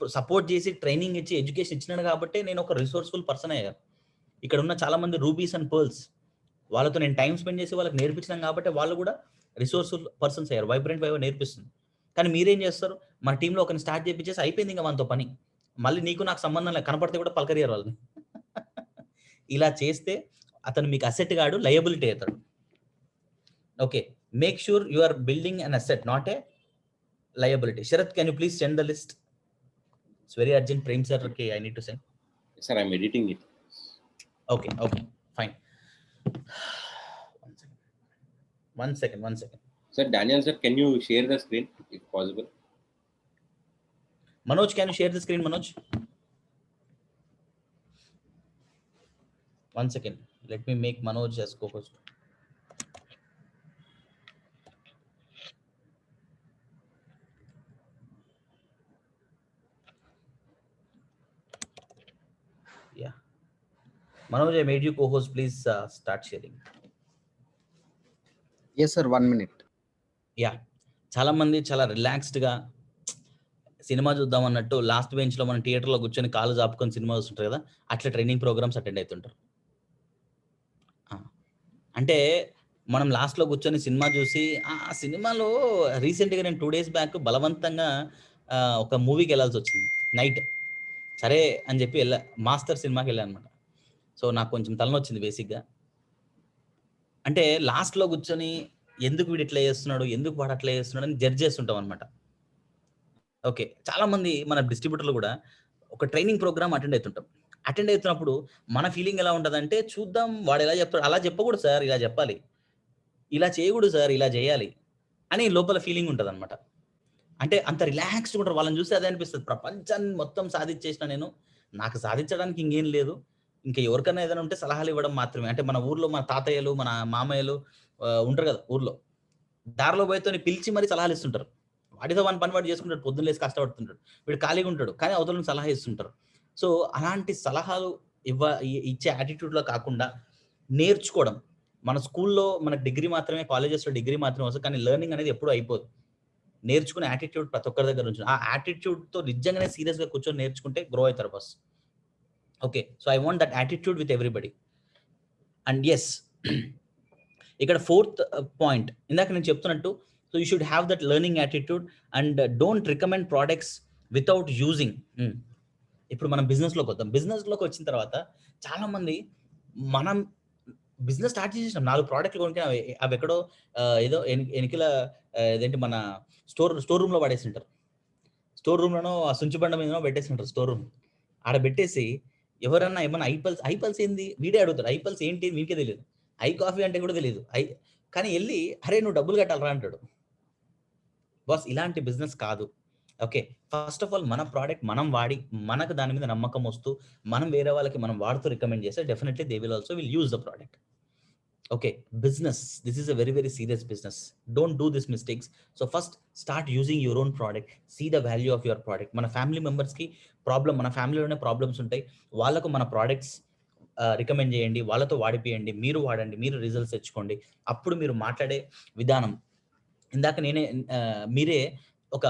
A: సపోర్ట్ చేసి ట్రైనింగ్ ఇచ్చి ఎడ్యుకేషన్ ఇచ్చినాడు కాబట్టి నేను ఒక రిసోర్స్ఫుల్ పర్సన్ అయ్యాను. ఇక్కడ ఉన్న చాలా మంది రూబీస్ అండ్ పర్ల్స్, వాళ్ళతో నేను టైం స్పెండ్ చేసి వాళ్ళకి నేర్పించినాం కాబట్టి వాళ్ళు కూడా రిసోర్స్ఫుల్ పర్సన్స్ అయ్యారు. వైబ్రెంట్ వైవ్ నేర్పిస్తుంది. కానీ మీరేం చేస్తారు, మన టీంలో ఒకరిని స్టార్ట్ చేయించేసి అయిపోయింది ఇంకా మనతో పని, మళ్ళీ నీకు నాకు సంబంధం లేదు, కనపడితే కూడా పలకరియరు వాళ్ళని. ఇలా చేస్తే అతను మీకు అసెట్ గాడు, లయబిలిటీ అవుతాడు. Okay, Make sure you are building an asset, not a liability. Sharath, can you please send the list? It's very urgent. Prem sir, okay, I need to send.
D: Yes, sir, I'm editing it.
A: Okay, fine. One second.
D: Sir, Daniel sir, can you share the screen if possible?
A: Manoj, can you share the screen, Manoj? One second. Let me make Manoj as co-host. Yeah. Manoj, I made you co-host. Please start sharing.
E: Yes, sir. 1 minute.
A: Yeah చాలా మంది చాలా రిలాక్స్డ్గా సినిమా చూద్దాం అన్నట్టు లాస్ట్ బెంచ్లో మనం థియేటర్లో కూర్చొని కాలు చాపుకొని సినిమా చూస్తుంటారు కదా, అట్లా ట్రైనింగ్ ప్రోగ్రామ్స్ అటెండ్ అవుతుంటారు. అంటే మనం లాస్ట్లో కూర్చొని సినిమా చూసి ఆ సినిమాలో రీసెంట్గా నేను 2 days బ్యాక్ బలవంతంగా ఒక మూవీకి వెళ్ళాల్సి వచ్చింది నైట్. సరే అని చెప్పి మాస్టర్ సినిమాకి వెళ్ళాను అనమాట. సో నాకు కొంచెం తలనొచ్చింది బేసిక్గా. అంటే లాస్ట్లో కూర్చొని ఎందుకు వీడు ఇట్లా చేస్తున్నాడు, ఎందుకు వాడు అట్లా చేస్తున్నాడు అని జడ్జ్ చేస్తుంటాం అనమాట. ఓకే, చాలా మంది మన డిస్ట్రిబ్యూటర్లు కూడా ఒక ట్రైనింగ్ ప్రోగ్రామ్ అటెండ్ అవుతున్నప్పుడు మన ఫీలింగ్ ఎలా ఉంటుందంటే, చూద్దాం వాడు ఎలా చెప్తాడు, అలా చెప్పకూడదు సార్, ఇలా చెప్పాలి, ఇలా చేయకూడదు సార్, ఇలా చేయాలి అని లోపల ఫీలింగ్ ఉంటుంది అనమాట. అంటే అంత రిలాక్స్డ్ ఉంటారు. వాళ్ళని చూస్తే అదే అనిపిస్తుంది, ప్రపంచాన్ని మొత్తం సాధించేసిన నేను, నాకు సాధించడానికి ఇంకేం లేదు, ఇంకా ఎవరికైనా ఏదైనా ఉంటే సలహాలు ఇవ్వడం మాత్రమే. అంటే మన ఊర్లో మన తాతయ్యలు మన మామయ్యలు ఉంటారు కదా ఊర్లో, దారిలో పోయితో పిలిచి మరీ సలహాలు ఇస్తుంటారు. వాడితో వాని పని వాడు చేసుకుంటాడు, పొద్దున్న లేసి కష్టపడుతుంటాడు, వీడు ఖాళీగా ఉంటాడు, కానీ అవతలను సలహా ఇస్తుంటారు. సో అలాంటి సలహాలు ఇచ్చే యాటిట్యూడ్లో కాకుండా నేర్చుకోవడం. మన స్కూల్లో మనకు డిగ్రీ మాత్రమే, కాలేజెస్లో డిగ్రీ మాత్రమే వస్తుంది, కానీ లెర్నింగ్ అనేది ఎప్పుడూ అయిపోదు. నేర్చుకునే యాటిట్యూడ్ ప్రతి ఒక్కరి దగ్గర నుంచి, ఆ యాటిట్యూడ్తో నిజంగానే సీరియస్గా కూర్చొని నేర్చుకుంటే గ్రో అవుతారు boss. Okay, so I want that attitude with everybody. And yes, ఇక్కడ 4th పాయింట్ ఇందాక నేను చెప్తున్నట్టు, so you should have that learning attitude and don't recommend products without using. ఇప్పుడు మనం బిజినెస్లోకి వద్దాం. బిజినెస్లోకి వచ్చిన తర్వాత చాలామంది మనం బిజినెస్ స్టార్ట్ చేసేసాం, 4 ప్రోడక్ట్లు కొనుక్కి అవి ఎక్కడో ఏదో ఎనికిల ఏదేంటి మన స్టోర్ రూమ్లో పడేసి ఉంటారు. స్టోర్ రూమ్లోనో ఆ సుంచుబండ మీదనో పెట్టేసి ఉంటారు. స్టోర్ రూమ్ ఆడ పెట్టేసి ఎవరన్నా ఏమన్నా ఐపల్స్ ఏంది వీడే అడుగుతాడు, ఐపల్స్ ఏంటి వీనికే తెలియదు, ఐ కాఫీ అంటే కూడా తెలియదు, కానీ వెళ్ళి అరే నువ్వు డబ్బులు కట్టాలరా అంటాడు. బాస్, ఇలాంటి బిజినెస్ కాదు. ఓకే, ఫస్ట్ ఆఫ్ ఆల్ మన ప్రోడక్ట్ మనం వాడి మనకు దాని మీద నమ్మకం వస్తూ మనం వేరే వాళ్ళకి మనం వాడుతూ రికమెండ్ చేస్తే definitely they will also will use the product. Okay, business, this is a very very serious business. Don't do this mistakes. So first start using your own product, see the value of your product. మన ఫ్యామిలీ మెంబర్స్కి మన ఫ్యామిలీలోనే ప్రాబ్లమ్స్ ఉంటాయి, వాళ్ళకు మన ప్రోడక్ట్స్ రికమెండ్ చేయండి, వాళ్ళతో వాడిపియండి, మీరు వాడండి, మీరు రిజల్ట్స్ తెచ్చుకోండి. అప్పుడు మీరు మాట్లాడే విధానం, ఇందాక మీరే ఒక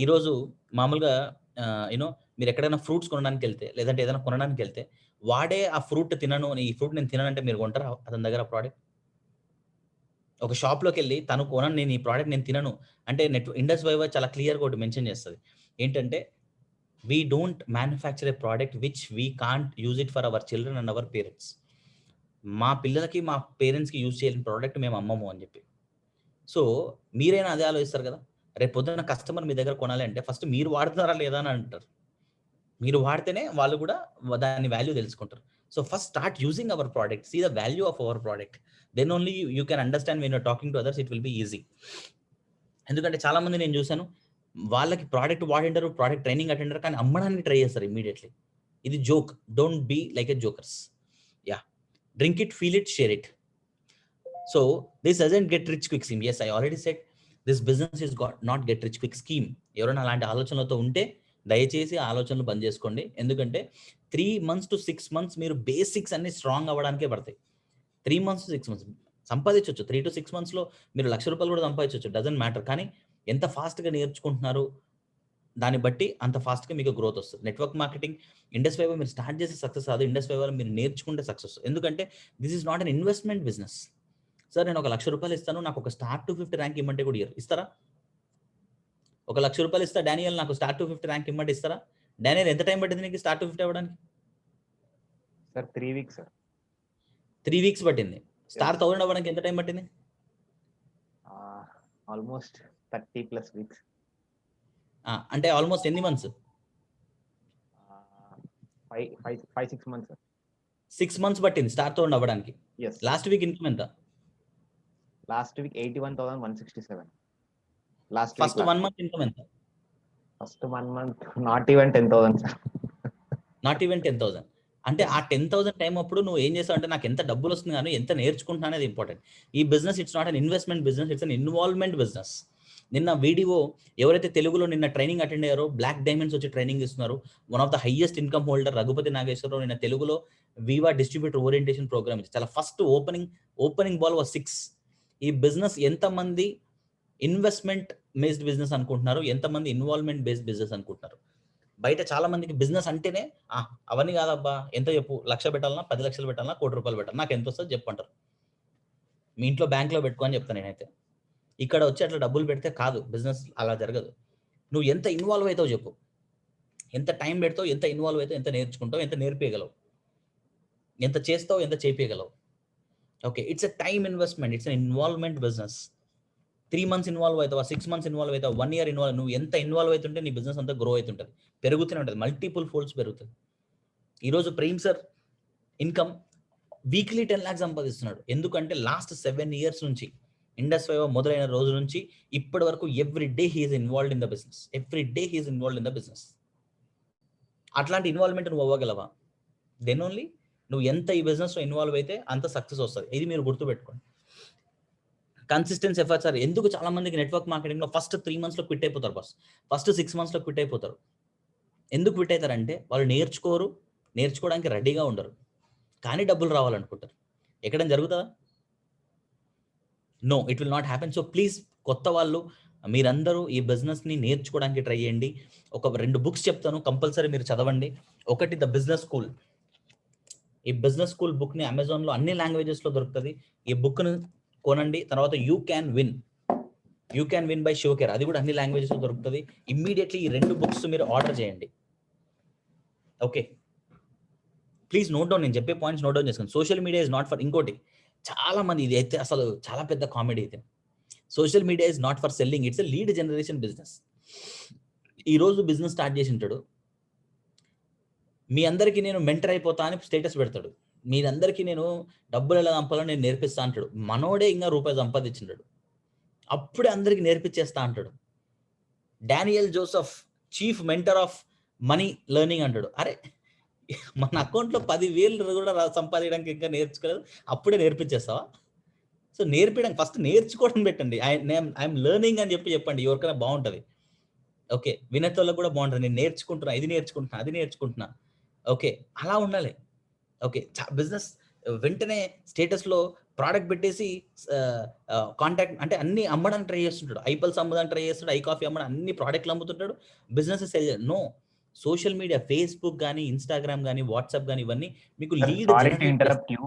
A: ఈరోజు మామూలుగా యూనో మీరు ఎక్కడైనా ఫ్రూట్స్ కొనడానికి వెళ్తే, లేదంటే ఏదైనా కొనడానికి వెళ్తే, వాడే ఆ ఫ్రూట్ తినను, ఈ ఫ్రూట్ నేను తిననంటే మీరు కొంటారా అతని దగ్గర ప్రోడక్ట్? ఒక షాప్లోకి వెళ్ళి తను కొనను, నేను ఈ ప్రోడక్ట్ నేను తినను అంటే ఇండస్ వైవర్ చాలా క్లియర్గా ఒకటి మెన్షన్ చేస్తుంది ఏంటంటే, we don't manufacture a product which we can't use it for our children and our parents. మా పిల్లలకి మా పేరెంట్స్కి యూజ్ చేయలేని ప్రోడక్ట్ మేము అమ్మము అని చెప్పి. సో మీరైనా అదే ఆలోచిస్తారు కదా, రేపు పొద్దున్న కస్టమర్ మీ దగ్గర కొనాలి అంటే ఫస్ట్ మీరు వాడుతున్నారా లేదా అని అంటారు. మీరు వాడితేనే వాళ్ళు కూడా దాని వాల్యూ తెలుసుకుంటారు. So first start using our product, see the value of our product, then only you can understand when you're talking to others, it will be easy. ఎందుకంటే చాలా మంది నేను చూశాను, వాళ్ళకి ప్రోడక్ట్ వాడింటారు, ప్రోడక్ట్ ట్రైనింగ్ అటెండర్, కానీ అమ్మడానికి ట్రై చేస్తారు ఇమీడియట్లీ. ఇది joke, don't be like a jokers. Yeah, drink it, feel it, share it. So this doesn't get rich quick scheme. Yes, I already said this business is not get rich quick scheme. ఎవరైనా అలాంటి ఆలోచనలతో ఉంటే దయచేసి ఆలోచనలు బంద్ చేసుకోండి. ఎందుకంటే 3 months to 6 months మీరు బేసిక్స్ అన్ని స్ట్రాంగ్ అవ్వడానికే పడతాయి. 3 months to 6 months సంపాదించవచ్చు. 3 to 6 monthsలో మీరు ₹1,00,000 కూడా సంపాదించవచ్చు, డజంట్ మ్యాటర్. కానీ ఎంత ఫాస్ట్గా నేర్చుకుంటున్నారు దాన్ని బట్టి అంత ఫాస్ట్గా మీకు గ్రోత్ వస్తుంది. నెట్వర్క్ మార్కెటింగ్ ఇండస్ వైవర్ మీరు స్టార్ట్ చేసే సక్సెస్ కాదు, ఇండస్ వైవర్ మీరు నేర్చుకుంటే సక్సెస్. ఎందుకంటే this is not an investment business. Sir నేను ₹1,00,000 ఇస్తాను, నాకు ఒక స్టార్ టు 50 ర్యాంక్ ఇమ్మంటే కూడా ఇస్తారా? ఒక ₹1,00,000 ఇస్తా డానియల్, నాకు స్టార్ టు 50 ర్యాంక్ ఇమ్మంటే ఇస్తారా? డానియల్, ఎంత టైం పట్టింది నీకు స్టార్ టు 50 అవ్వడానికి?
E: Sir 3 weeks, sir.
A: 3 weeks పట్టింది. స్టార్ 1000 అవ్వడానికి ఎంత టైం పట్టింది?
E: Almost 30+ weeks.
A: అంటే ఆల్మోస్ట్ ఎన్ని మంత్స్?
E: 5-6 months, sir.
A: 6 మంత్స్ పట్టింది స్టార్ తో అవ్వడానికి.
E: Yes.
A: లాస్ట్ వీక్ ఇన్కమ్ ఎంత?
E: Last week 81,167. Last
A: first
E: week.
A: 1 month income ఎంత?
E: First 1 month, not even 10,000, sir.
A: Not even 10,000. అంటే ఆ 10,000 టైం అప్పుడు నువ్వు ఏం చేసావు అంటే నాకు ఎంత డబ్బులు వస్తుంది కానీ ఎంత నేర్చుకుంటున్నా అనేది ఇంపార్టెంట్. ఈ business it's not an investment business, it's an involvement business. నిన్న వీడియో ఎవరైతే తెలుగులో నిన్న ట్రైనింగ్ అటెండ్ అయ్యారో, బ్లాక్ డైమండ్స్ వచ్చి ట్రైనింగ్ ఇస్తున్నారు, one of the highest income holder Raghupathi Nageswararao నిన్న తెలుగులో వివా డిస్ట్రిబ్యూటర్ ఓరియంటేషన్ ప్రోగ్రామ్ ఇచ్చి చాలా ఫస్ట్ ఓపెనింగ్ బాల్ వాజ్ 6. ఈ బిజినెస్ ఎంతమంది ఇన్వెస్ట్మెంట్ బేస్డ్ బిజినెస్ అనుకుంటున్నారు, ఎంతమంది ఇన్వాల్వ్మెంట్ బేస్డ్ బిజినెస్ అనుకుంటున్నారు? బయట చాలా మందికి బిజినెస్ అంటేనే అవన్నీ కాదబ్బా, ఎంత చెప్పు, 1,00,000 పెట్టాలన్నా, 10 లక్షలు పెట్టాలన్నా, 1,00,00,000 రూపాయలు పెట్టాలి, నాకు ఎంత వస్తుంది చెప్పంటారు. మీ ఇంట్లో బ్యాంక్లో పెట్టుకో అని చెప్తాను నేనైతే. ఇక్కడ వచ్చి అట్లా డబ్బులు పెడితే కాదు, బిజినెస్ అలా జరగదు. నువ్వు ఎంత ఇన్వాల్వ్ అవుతావు చెప్పు, ఎంత టైం పెడతావు, ఎంత ఇన్వాల్వ్ అవుతావు, ఎంత నేర్చుకుంటావు, ఎంత నేర్పేయగలవు, ఎంత చేస్తావు, ఎంత చేపేయగలవు. Okay, it's a time investment, it's an involvement business. 3 months involve అవుతావా, 6 months ఇన్వాల్వ్ అవుతావు, 1 year ఇన్వాల్వ్, నువ్వు ఎంత ఇన్వాల్వ్ అవుతుంటే నీ బిజినెస్ అంతా గ్రో అవుతుంటుంది, పెరుగుతూనే ఉంటుంది, మల్టిపుల్ ఫోల్డ్స్ పెరుగుతుంది. ఈరోజు Prem sir income weekly 10 lakhs సంపాదిస్తున్నాడు. ఎందుకంటే లాస్ట్ 7 years నుంచి ఇండస్ 5 మొదలైన రోజు నుంచి ఇప్పటి వరకు every day he's involved in the business, every day he's involved in the business. అట్లాంటి ఇన్వాల్వ్మెంట్ నువ్వు అవ్వగలవా? దెన్ ఓన్లీ నువ్వు ఎంత ఈ బిజినెస్లో ఇన్వాల్వ్ అయితే అంత సక్సెస్ వస్తుంది. ఇది మీరు గుర్తుపెట్టుకోండి. Consistence efforts are. ఎందుకు చాలా మందికి నెట్వర్క్ మార్కెటింగ్లో ఫస్ట్ 3 months లో క్విట్ అయిపోతారు బాస్, ఫస్ట్ 6 months లో క్విట్ అయిపోతారు. ఎందుకు క్విట్ అవుతారంటే వాళ్ళు నేర్చుకోరు, నేర్చుకోవడానికి రెడీగా ఉండరు, కానీ డబ్బులు రావాలనుకుంటారు. ఎక్కడైనా జరుగుతుందా? No, it will not happen. So please కొత్త వాళ్ళు మీరందరూ ఈ బిజినెస్ని నేర్చుకోవడానికి ట్రై చేయండి. ఒక 2 books చెప్తాను, కంపల్సరీ మీరు చదవండి. ఒకటి ద బిజినెస్ స్కూల్. ఈ బిజినెస్ స్కూల్ బుక్ని అమెజాన్లో అన్ని లాంగ్వేజెస్లో దొరుకుతుంది. ఈ బుక్ను కొనండి. తర్వాత యూ క్యాన్ విన్ బై షోకేర్, అది కూడా అన్ని లాంగ్వేజెస్లో దొరుకుతుంది. ఇమ్మీడియట్లీ ఈ 2 books మీరు ఆర్డర్ చేయండి. ఓకే, ప్లీజ్ నోట్ డౌన్, నేను చెప్పే పాయింట్స్ నోట్ డౌన్ చేసుకోండి. Social media is not for, ఇంకోటి చాలా మంది, ఇది అయితే అసలు చాలా పెద్ద కామెడీ అయితే, social media is not for selling, it's a lead generation business. ఈరోజు బిజినెస్ స్టార్ట్ చేసి ఉంటాడు, మీ అందరికీ నేను మెంటర్ అయిపోతా అని స్టేటస్ పెడతాడు, మీరందరికీ నేను డబ్బులు ఎలా సంపాలో నేను నేర్పిస్తా అంటాడు. మనోడే ఇంకా రూపాయి సంపాదించుంటాడు, అప్పుడే అందరికీ నేర్పించేస్తా అంటాడు. Daniel Joseph chief mentor of money learning అంటాడు. అరే మన అకౌంట్లో 10,000 కూడా సంపాదించడానికి ఇంకా నేర్చుకోలేదు, అప్పుడే నేర్పించేస్తావా? సో నేర్పించడానికి ఫస్ట్ నేర్చుకోవడం పెట్టండి. ఐఎమ్ లెర్నింగ్ అని చెప్పండి, ఎవరికైనా బాగుంటుంది. ఓకే, వినేతోళ్ళకి కూడా బాగుంటుంది, నేను నేర్చుకుంటున్నా, ఇది నేర్చుకుంటున్నా, అది నేర్చుకుంటున్నా. ఓకే, అలా ఉండాలి. ఓకే, బిజినెస్ వెంటనే స్టేటస్లో ప్రోడక్ట్ పెట్టేసి కాంటాక్ట్ అంటే అన్ని అమ్మడానికి ట్రై చేస్తుంటాడు, ఐపల్స్ అమ్మడానికి ట్రై చేస్తాడు, ఐ కాఫీ అమ్మడానికి అన్ని ప్రోడక్ట్లు అమ్ముతుంటాడు, business sell. No, social media, Facebook కానీ, ఇన్స్టాగ్రామ్ కానీ, వాట్సాప్ కానీ, ఇవన్నీ మీకు
E: Sir,
A: lead
E: sorry to
A: generate
E: interrupt you.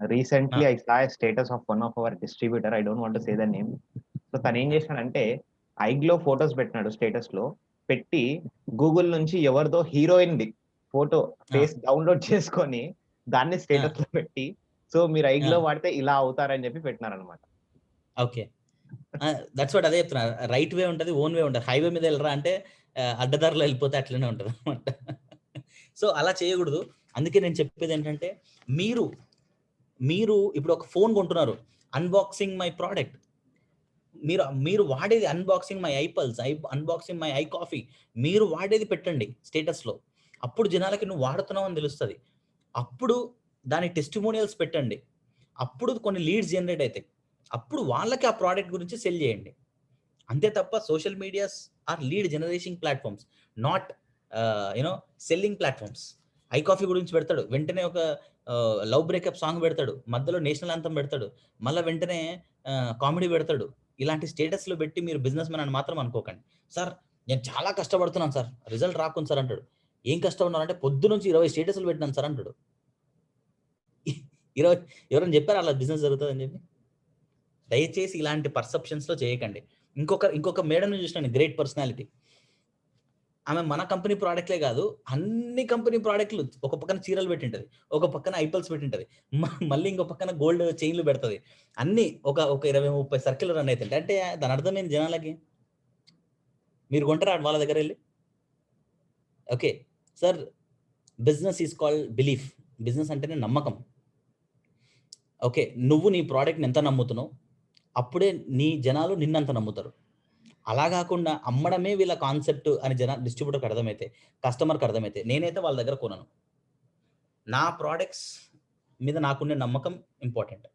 E: Recently,
A: Ah.
E: I saw a status of one of our distributor. I don't want to say the name. So తను ఏం చేశాడంటే ఐగ్లో ఫొటోస్ పెట్టినాడు, స్టేటస్ లో పెట్టి గూగుల్ నుంచి ఎవరిదో heroine the photo face download చేసుకొని దాన్ని స్టేటస్ లో పెట్టి, సో మీరు ఐగ్లో వాడితే ఇలా అవుతారని చెప్పి పెట్టినారనమాట.
A: ఓకే, దట్స్ వాట్, అదే చెప్తున్నా. రైట్ వే ఉంటుంది, ఓన్ వే ఉంటుంది. హైవే మీద వెళ్ళరా అంటే అడ్డదారిలో వెళ్ళిపోతే అట్లనే ఉంటుంది అనమాట. సో అలా చేయకూడదు. అందుకే నేను చెప్పేది ఏంటంటే, మీరు ఇప్పుడు ఒక ఫోన్ కొంటున్నారు, అన్బాక్సింగ్ మై ప్రోడక్ట్, మీరు వాడేది unboxing my iPulse, unboxing my I coffee, మీరు వాడేది పెట్టండి స్టేటస్లో. అప్పుడు జనాలకి నువ్వు వాడుతున్నావు అని తెలుస్తుంది. అప్పుడు దాని టెస్టిమోనియల్స్ పెట్టండి. అప్పుడు కొన్ని లీడ్స్ జనరేట్ అవుతాయి. అప్పుడు వాళ్ళకి ఆ ప్రోడక్ట్ గురించి సెల్ చేయండి. అంతే తప్ప social medias are lead generation platforms, not selling platforms. I coffee గురించి పెడతాడు, వెంటనే ఒక లవ్ బ్రేకప్ సాంగ్ పెడతాడు, మధ్యలో నేషనల్ యాంథమ్ పెడతాడు, మళ్ళీ వెంటనే కామెడీ పెడతాడు. ఇలాంటి స్టేటస్లో పెట్టి మీరు బిజినెస్ మ్యాన్ అని మాత్రం అనుకోకండి. సార్ నేను చాలా కష్టపడుతున్నాను సార్, రిజల్ట్ రాకుండా సార్ అంటాడు. ఏం కష్టపడున్నారంటే పొద్దు నుంచి 20 స్టేటస్లు పెట్టినాను సార్ అంటాడు. 20 ఎవరైనా చెప్పారు అలా బిజినెస్ జరుగుతుందని చెప్పి? దయచేసి ఇలాంటి పర్సెప్షన్స్లో చేయకండి. ఇంకొక మేడంని చూసినాను, గ్రేట్ పర్సనాలిటీ. ఆమె మన కంపెనీ ప్రోడక్ట్లే కాదు, అన్ని కంపెనీ ప్రోడక్ట్లు ఒక పక్కన చీరలు పెట్టింటది, ఒక పక్కన ఐపల్స్ పెట్టింటది, మళ్ళీ ఇంకో పక్కన గోల్డ్ చైన్లు పెడతది. అన్ని ఒక 20-30 సర్కిల్ రన్ అవుతుంటాయి. అంటే దాని అర్థమైంది జనాలకి. మీరు కొంటారా వాళ్ళ దగ్గర వెళ్ళి? Okay sir, business is called belief. Business అంటేనే నమ్మకం. ఓకే, నువ్వు నీ ప్రోడక్ట్ని ఎంత నమ్ముతున్నావు, అప్పుడే నీ జనాలు నిన్నంత నమ్ముతారు. అలా కాకుండా అమ్మడమే వీళ్ళ కాన్సెప్ట్ అని డిస్ట్రిబ్యూటర్కి అర్థమైతే, కస్టమర్కి అర్థమైతే, నేనైతే వాళ్ళ దగ్గర కొనను. నా ప్రోడక్ట్స్ మీద నాకుండే నమ్మకం ఇంపార్టెంట్.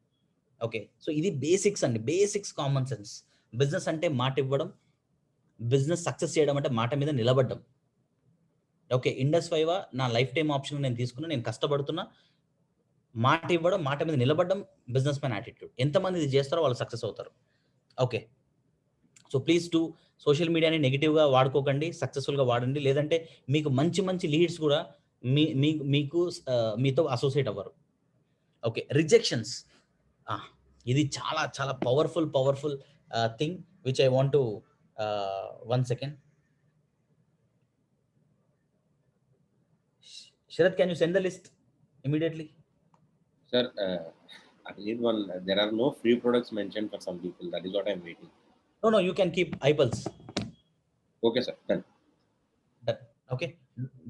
A: ఓకే, సో ఇది బేసిక్స్ అండి, బేసిక్స్ కామన్ సెన్స్. బిజినెస్ అంటే మాట ఇవ్వడం, బిజినెస్ సక్సెస్ చేయడం అంటే మాట మీద నిలబడ్డం. ఓకే, ఇండస్ 5 నా లైఫ్ టైం ఆప్షన్ నేను తీసుకున్నా, నేను కష్టపడుతున్నా, మాట ఇవ్వడం, మాట మీద నిలబడ్డం, బిజినెస్ మ్యాన్ యాటిట్యూడ్. ఎంతమంది ఇది చేస్తారో వాళ్ళు సక్సెస్ అవుతారు. Okay, so please to social మీడియాని నెగిటివ్గా వాడుకోకండి, సక్సెస్ఫుల్గా వాడండి. లేదంటే మీకు మంచి మంచి లీడ్స్ కూడా మీకు మీతో అసోసియేట్ అవ్వరు. ఓకే, రిజెక్షన్స్, ఇది చాలా చాలా powerful thing which I want to 1 second. Sharath, can you send the list immediately?
D: Sir, I need one. There are no free products mentioned for some people. That is what I'm waiting.
A: No, you can keep iPulse.
D: Okay, sir. Done.
A: Okay,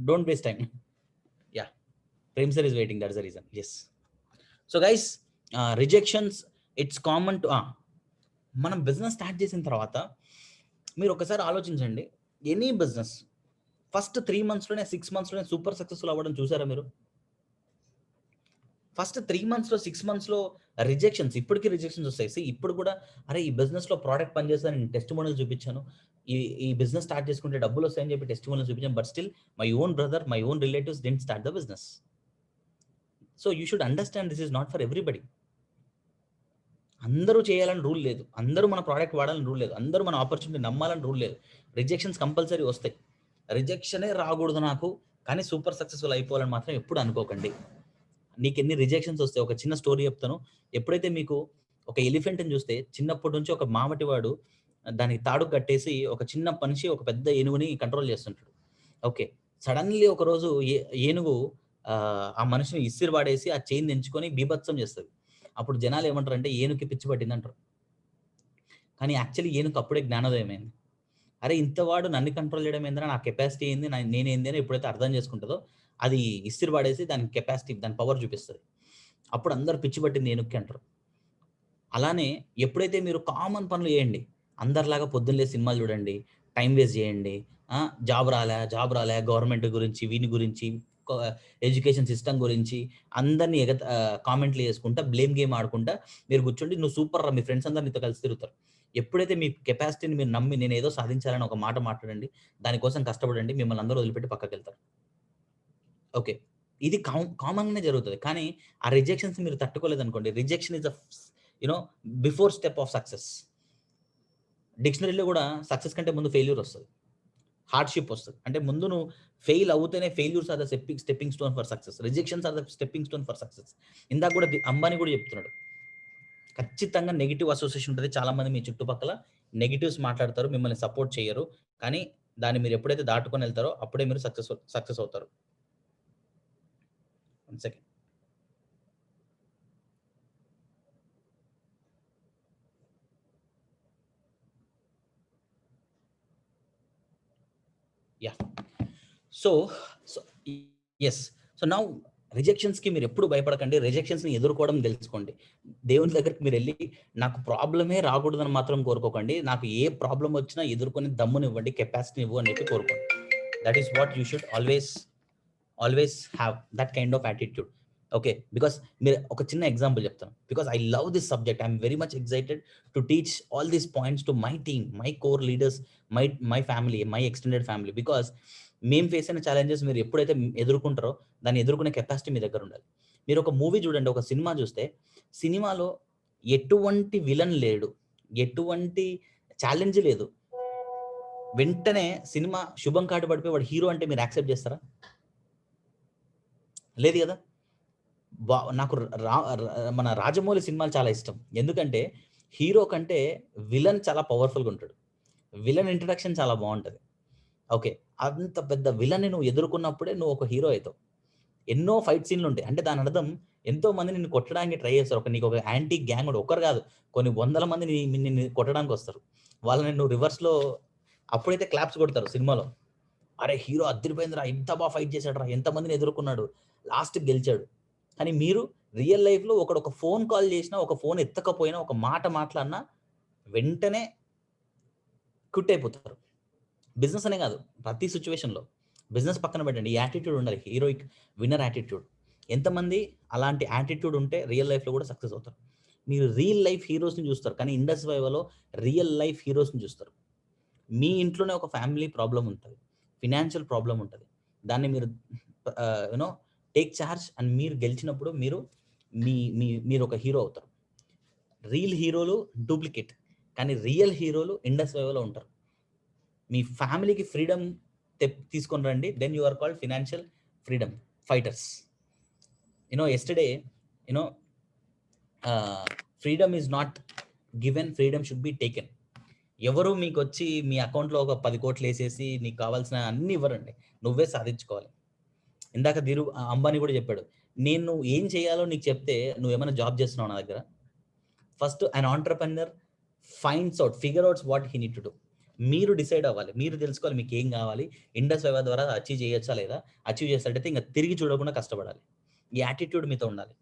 A: don't waste time. Yeah, Prem sir is waiting. That's the reason. Yes. So guys, rejections, it's common to మనం బిజినెస్ స్టార్ట్ చేసిన తర్వాత మీరు ఒకసారి ఆలోచించండి. ఎనీ బిజినెస్ ఫస్ట్ 3 monthsలోనే 6 monthsలోనే సూపర్ సక్సెస్ఫుల్ అవ్వడం చూసారా మీరు? ఫస్ట్ 3 monthsలో 6 monthsలో రిజెక్షన్స్, ఇప్పటికీ రిజెక్షన్స్ వస్తాయి. ఇప్పుడు కూడా అరే ఈ బిజినెస్లో ప్రోడక్ట్ పనిచేస్తాను, నేను టెస్టిమోనియల్ చూపించాను, ఈ బిజినెస్ స్టార్ట్ చేసుకుంటే డబ్బులు వస్తాయని చెప్పి టెస్టిమోనియల్ చూపించాను, but still my own brother, my own relatives didn't start the business. So you should understand this is not for everybody. అందరూ చేయాలని రూల్ లేదు, అందరూ మన ప్రోడక్ట్ వాడాలని రూల్ లేదు, అందరూ మన ఆపర్చునిటీ నమ్మాలని రూల్ లేదు. రిజెక్షన్స్ కంపల్సరీ వస్తాయి. రిజెక్షనే రాకూడదు నాకు, కానీ సూపర్ సక్సెస్ఫుల్ అయిపోవాలని మాత్రం ఎప్పుడు అనుకోకండి. నీకు ఎన్ని రిజెక్షన్స్ వస్తాయి, ఒక చిన్న స్టోరీ చెప్తాను. ఎప్పుడైతే మీకు ఒక ఎలిఫెంట్ని చూస్తే, చిన్నప్పటి నుంచి ఒక మామటివాడు దానికి తాడు కట్టేసి ఒక చిన్న మనిషి ఒక పెద్ద ఏనుగుని కంట్రోల్ చేస్తుంటాడు. ఓకే, సడన్లీ ఒకరోజు ఏనుగు ఆ మనిషిని ఇసిరి వాడేసి ఆ చైన్ తెంచుకొని బీభత్సం చేస్తుంది. అప్పుడు జనాలు ఏమంటారు అంటే ఏనుగుకి పిచ్చి పట్టింది అంటారు. కానీ యాక్చువల్లీ ఏనుగు అప్పుడే జ్ఞానోదయం అయింది. అరే ఇంతవాడు నన్ను కంట్రోల్ చేయడం ఏందని, నా కెపాసిటీ ఏంది, నేనేంది అని ఎప్పుడైతే అర్థం చేసుకుంటుందో అది ఇస్తిరి వాడేసి దాని కెపాసిటీ, దాని పవర్ చూపిస్తుంది. అప్పుడు అందరు పిచ్చి పట్టింది ఏనుగుకి అంటారు. అలానే ఎప్పుడైతే మీరు కామన్ పనులు చేయండి, అందరిలాగా పొద్దున్నే సినిమాలు చూడండి, టైం వేస్ట్ చేయండి, జాబ్ రాలే గవర్నమెంట్ గురించి, వీని గురించి, ఎడ్యుకేషన్ సిస్టమ్ గురించి అందరినీ కామెంట్లు చేసుకుంటా, బ్లేమ్ గేమ్ ఆడుకుంటా మీరు కూర్చోండి, నువ్వు సూపర్ రా, మీ ఫ్రెండ్స్ అందరు నీతో కలిసి తిరుగుతారు. ఎప్పుడైతే మీ కెపాసిటీని మీరు నమ్మి నేను ఏదో సాధించాలని ఒక మాట మాట్లాడండి, దానికోసం కష్టపడండి, మిమ్మల్ని అందరూ వదిలిపెట్టి పక్కకి వెళ్తారు. ఓకే, ఇది కామన్గానే జరుగుతుంది. కానీ ఆ రిజెక్షన్స్ మీరు తట్టుకోలేదనుకోండి, rejection is before step of success. డిక్షనరీలో కూడా సక్సెస్ కంటే ముందు ఫెయిల్యూర్ వస్తుంది, హార్డ్షిప్ వస్తుంది. అంటే ముందు నువ్వు ఫెయిల్ అవుతేనే, failures are the stepping stone for success, rejections are the stepping stone for success. ఇందాక కూడా అంబానీ కూడా చెప్తున్నాడు, ఖచ్చితంగా నెగిటివ్ అసోసియేషన్ ఉంటుంది. చాలా మంది మీ చుట్టుపక్కల నెగిటివ్స్ మాట్లాడతారు, మిమ్మల్ని సపోర్ట్ చేయరు. కానీ దాన్ని మీరు ఎప్పుడైతే దాటుకొని వెళ్తారో అప్పుడే మీరు సక్సెస్ అవుతారు. 1 second. Yeah. So yes. So now రిజెక్షన్స్కి మీరు ఎప్పుడు భయపడకండి, రిజెక్షన్స్ని ఎదుర్కోవడం తెలుసుకోండి. దేవుని దగ్గరికి మీరు వెళ్ళి నాకు ప్రాబ్లమే రాకూడదని మాత్రం కోరుకోకండి, నాకు ఏ ప్రాబ్లం వచ్చినా ఎదుర్కొని దమ్మునివ్వండి, కెపాసిటీ ఇవ్వు అని చెప్పి కోరుకోండి. That is what you should always have, that kind of attitude. Okay, because మీరు ఒక చిన్న ఎగ్జాంపుల్ చెప్తాను. Because I love this subject, I'm very much excited to teach all these points to my team, my core leaders, my family, my extended family. Because మేము ఫేస్ అయిన ఛాలెంజెస్ మీరు ఎప్పుడైతే ఎదుర్కొంటారో దాన్ని ఎదుర్కొనే కెపాసిటీ మీ దగ్గర ఉండాలి. మీరు ఒక మూవీ చూడండి, ఒక సినిమా చూస్తే సినిమాలో ఎటువంటి విలన్ లేడు, ఎటువంటి ఛాలెంజ్ లేదు, వెంటనే సినిమా శుభం కాటు పడిపోయి వాడు హీరో అంటే మీరు యాక్సెప్ట్ చేస్తారా? లేదు కదా. నాకు మన రాజమౌళి సినిమాలు చాలా ఇష్టం, ఎందుకంటే హీరో కంటే విలన్ చాలా పవర్ఫుల్గా ఉంటాడు, విలన్ ఇంట్రడక్షన్ చాలా బాగుంటుంది. ఓకే. అంత పెద్ద విలన్ని నువ్వు ఎదుర్కొన్నప్పుడే నువ్వు ఒక హీరో అయితావు. ఎన్నో ఫైట్ సీన్‌లు ఉంటాయి. అంటే దాని అర్థం ఎంతో మంది నిన్ను కొట్టడానికి ట్రై చేస్తారు. నీకు ఒక యాంటీ గ్యాంగ్ కూడా ఒకరు కాదు. కొన్ని వందల మంది నిన్ను కొట్టడానికి వస్తారు. వాళ్ళని నువ్వు రివర్స్‌లో అప్పుడైతే క్లాప్స్ కొడతారు సినిమాలో. అరే! హీరో అదిరిపోయిందిరా! ఎంత ఫైట్ చేసాడురా! ఎంతమందిని ఎదుర్కొన్నాడు. లాస్ట్‌కి గెలిచాడు. కానీ మీరు రియల్ లైఫ్‌లో ఒకడు ఒక ఫోన్ కాల్ చేసినా, ఒక ఫోన్ ఎత్తకపోయినా, ఒక మాట మాట్లాడినా వెంటనే క్విట్ అయిపోతారు. బిజినెస్ అనే కాదు. ప్రతి సిట్యుయేషన్‌లో. బిజినెస్ పక్కన పెట్టండి. ఈ యాటిట్యూడ్ ఉండాలి. Heroic winner attitude. ఎంతమంది అలాంటి యాటిట్యూడ్ ఉంటే రియల్ లైఫ్‌లో కూడా సక్సెస్ అవుతారు. మీరు రియల్ లైఫ్ హీరోస్‌ని చూస్తారు. కానీ ఇండస్ వైవాలో రియల్ లైఫ్ హీరోస్‌ని చూస్తారు. మీ ఇంట్లోనే ఒక ఫ్యామిలీ ప్రాబ్లమ్ ఉంటది. ఫినాన్షియల్ ప్రాబ్లమ్ ఉంటది. దాన్ని మీరు you know take charge and మీరు గెలిచినప్పుడు మీరు మీ మీ మీరొక హీరో అవుతారు. రియల్ హీరోలు డూప్లికేట్. కానీ రియల్ హీరోలు ఇండస్ వైవాలో ఉంటారు. మీ ఫ్యామిలీకి ఫ్రీడమ్ తీసుకొని రండి. Then you are called financial freedom fighters. Yesterday you know freedom is not given, freedom should be taken. ఎవరు మీకొచ్చి మీ అకౌంట్‌లో ఒక 10,00,00,000 ఏసేసి నీకు కావాల్సిన అన్నీ ఇవ్వరండి. నువ్వే సాధించుకోవాలి. ఇందాక అంబానీ కూడా చెప్పాడు. నేను ఏం చేయాలో నీకు చెప్తే నువ్వేమైనా జాబ్ చేస్తున్నావా నా దగ్గర? First an entrepreneur figure outs what he need to do. మీరు డిసైడ్ అవ్వాలి. మీరు తెలుసుకోవాలి మీకేం కావాలి. ఇండస్ వైవా ద్వారా అచీవ్ చేయొచ్చా లేదా? అచీవ్ చేసేటట్టయితే ఇంక తిరిగి చూడకుండా కష్టపడాలి. ఈ యాటిట్యూడ్ మీతో ఉండాలి.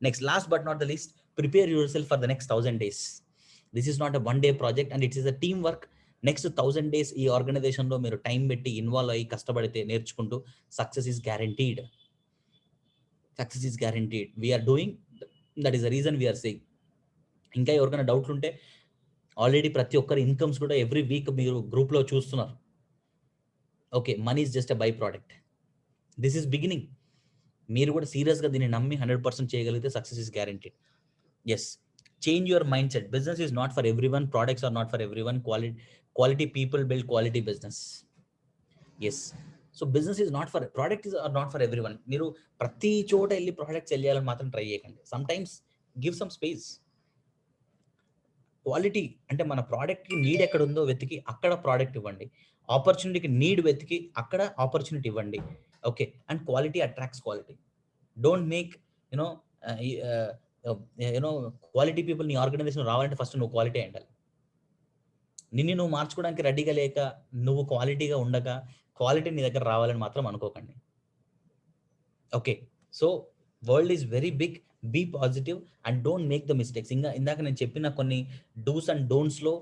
A: Next last but not the least, prepare your self for the next 1000 days. This is not a one day project and it's is a team work. Next 1000 days ఈ ఆర్గనైజేషన్‌లో మీరు టైం పెట్టి ఇన్వాల్వ్ అయ్యి కష్టపడితే నేర్చుకుంటూ success is guaranteed. Success is guaranteed. We are doing, that is the reason we are saying. ఇంకా ఎవరికైనా డౌట్లు ఉంటే ఆల్రెడీ ప్రతి ఒక్కరి ఇన్కమ్స్ కూడా ఎవ్రీ వీక్ మీరు గ్రూప్‌లో చూస్తున్నారు. Okay. Money is just a by product. This is beginning. మీరు కూడా సీరియస్‌గా దీన్ని నమ్మి 100% చేయగలిగితే success is guaranteed. Yes. Change your mind set. Business is not for everyone. Products are not for everyone. Quality people build quality business. Yes. So business is not for products are not for everyone. మీరు ప్రతి చోట ఎళ్లి ప్రొడక్ట్స్ సెల్ చేయాలని మాత్రం ట్రై చేయకండి. Sometimes give some space. Quality అంటే మన ప్రొడక్ట్‌కి నీడ్ ఎక్కడుందో వెతికి అక్కడ ప్రొడక్ట్ ఇవ్వండి. ఆపర్చునిటీకి నీడ్ వెతికి అక్కడ ఆపర్చునిటీ ఇవ్వండి. Okay. And quality attracts quality. Don't make you know you know quality people నీ ఆర్గనైజేషన్ రావాలంటే ఫస్ట్ నువ్వు క్వాలిటీ అయి ఉండాలి. నిన్ను నువ్వు మార్చుకోవడానికి రెడీగా లేక, నువ్వు క్వాలిటీగా ఉండక, క్వాలిటీ నీ దగ్గర రావాలని మాత్రం అనుకోకండి. Okay. So world is very big. Be positive and don't make the mistakes. ఇందాక నేను చెప్పిన కొన్ని డూస్ అండ్ డోంట్స్‌లో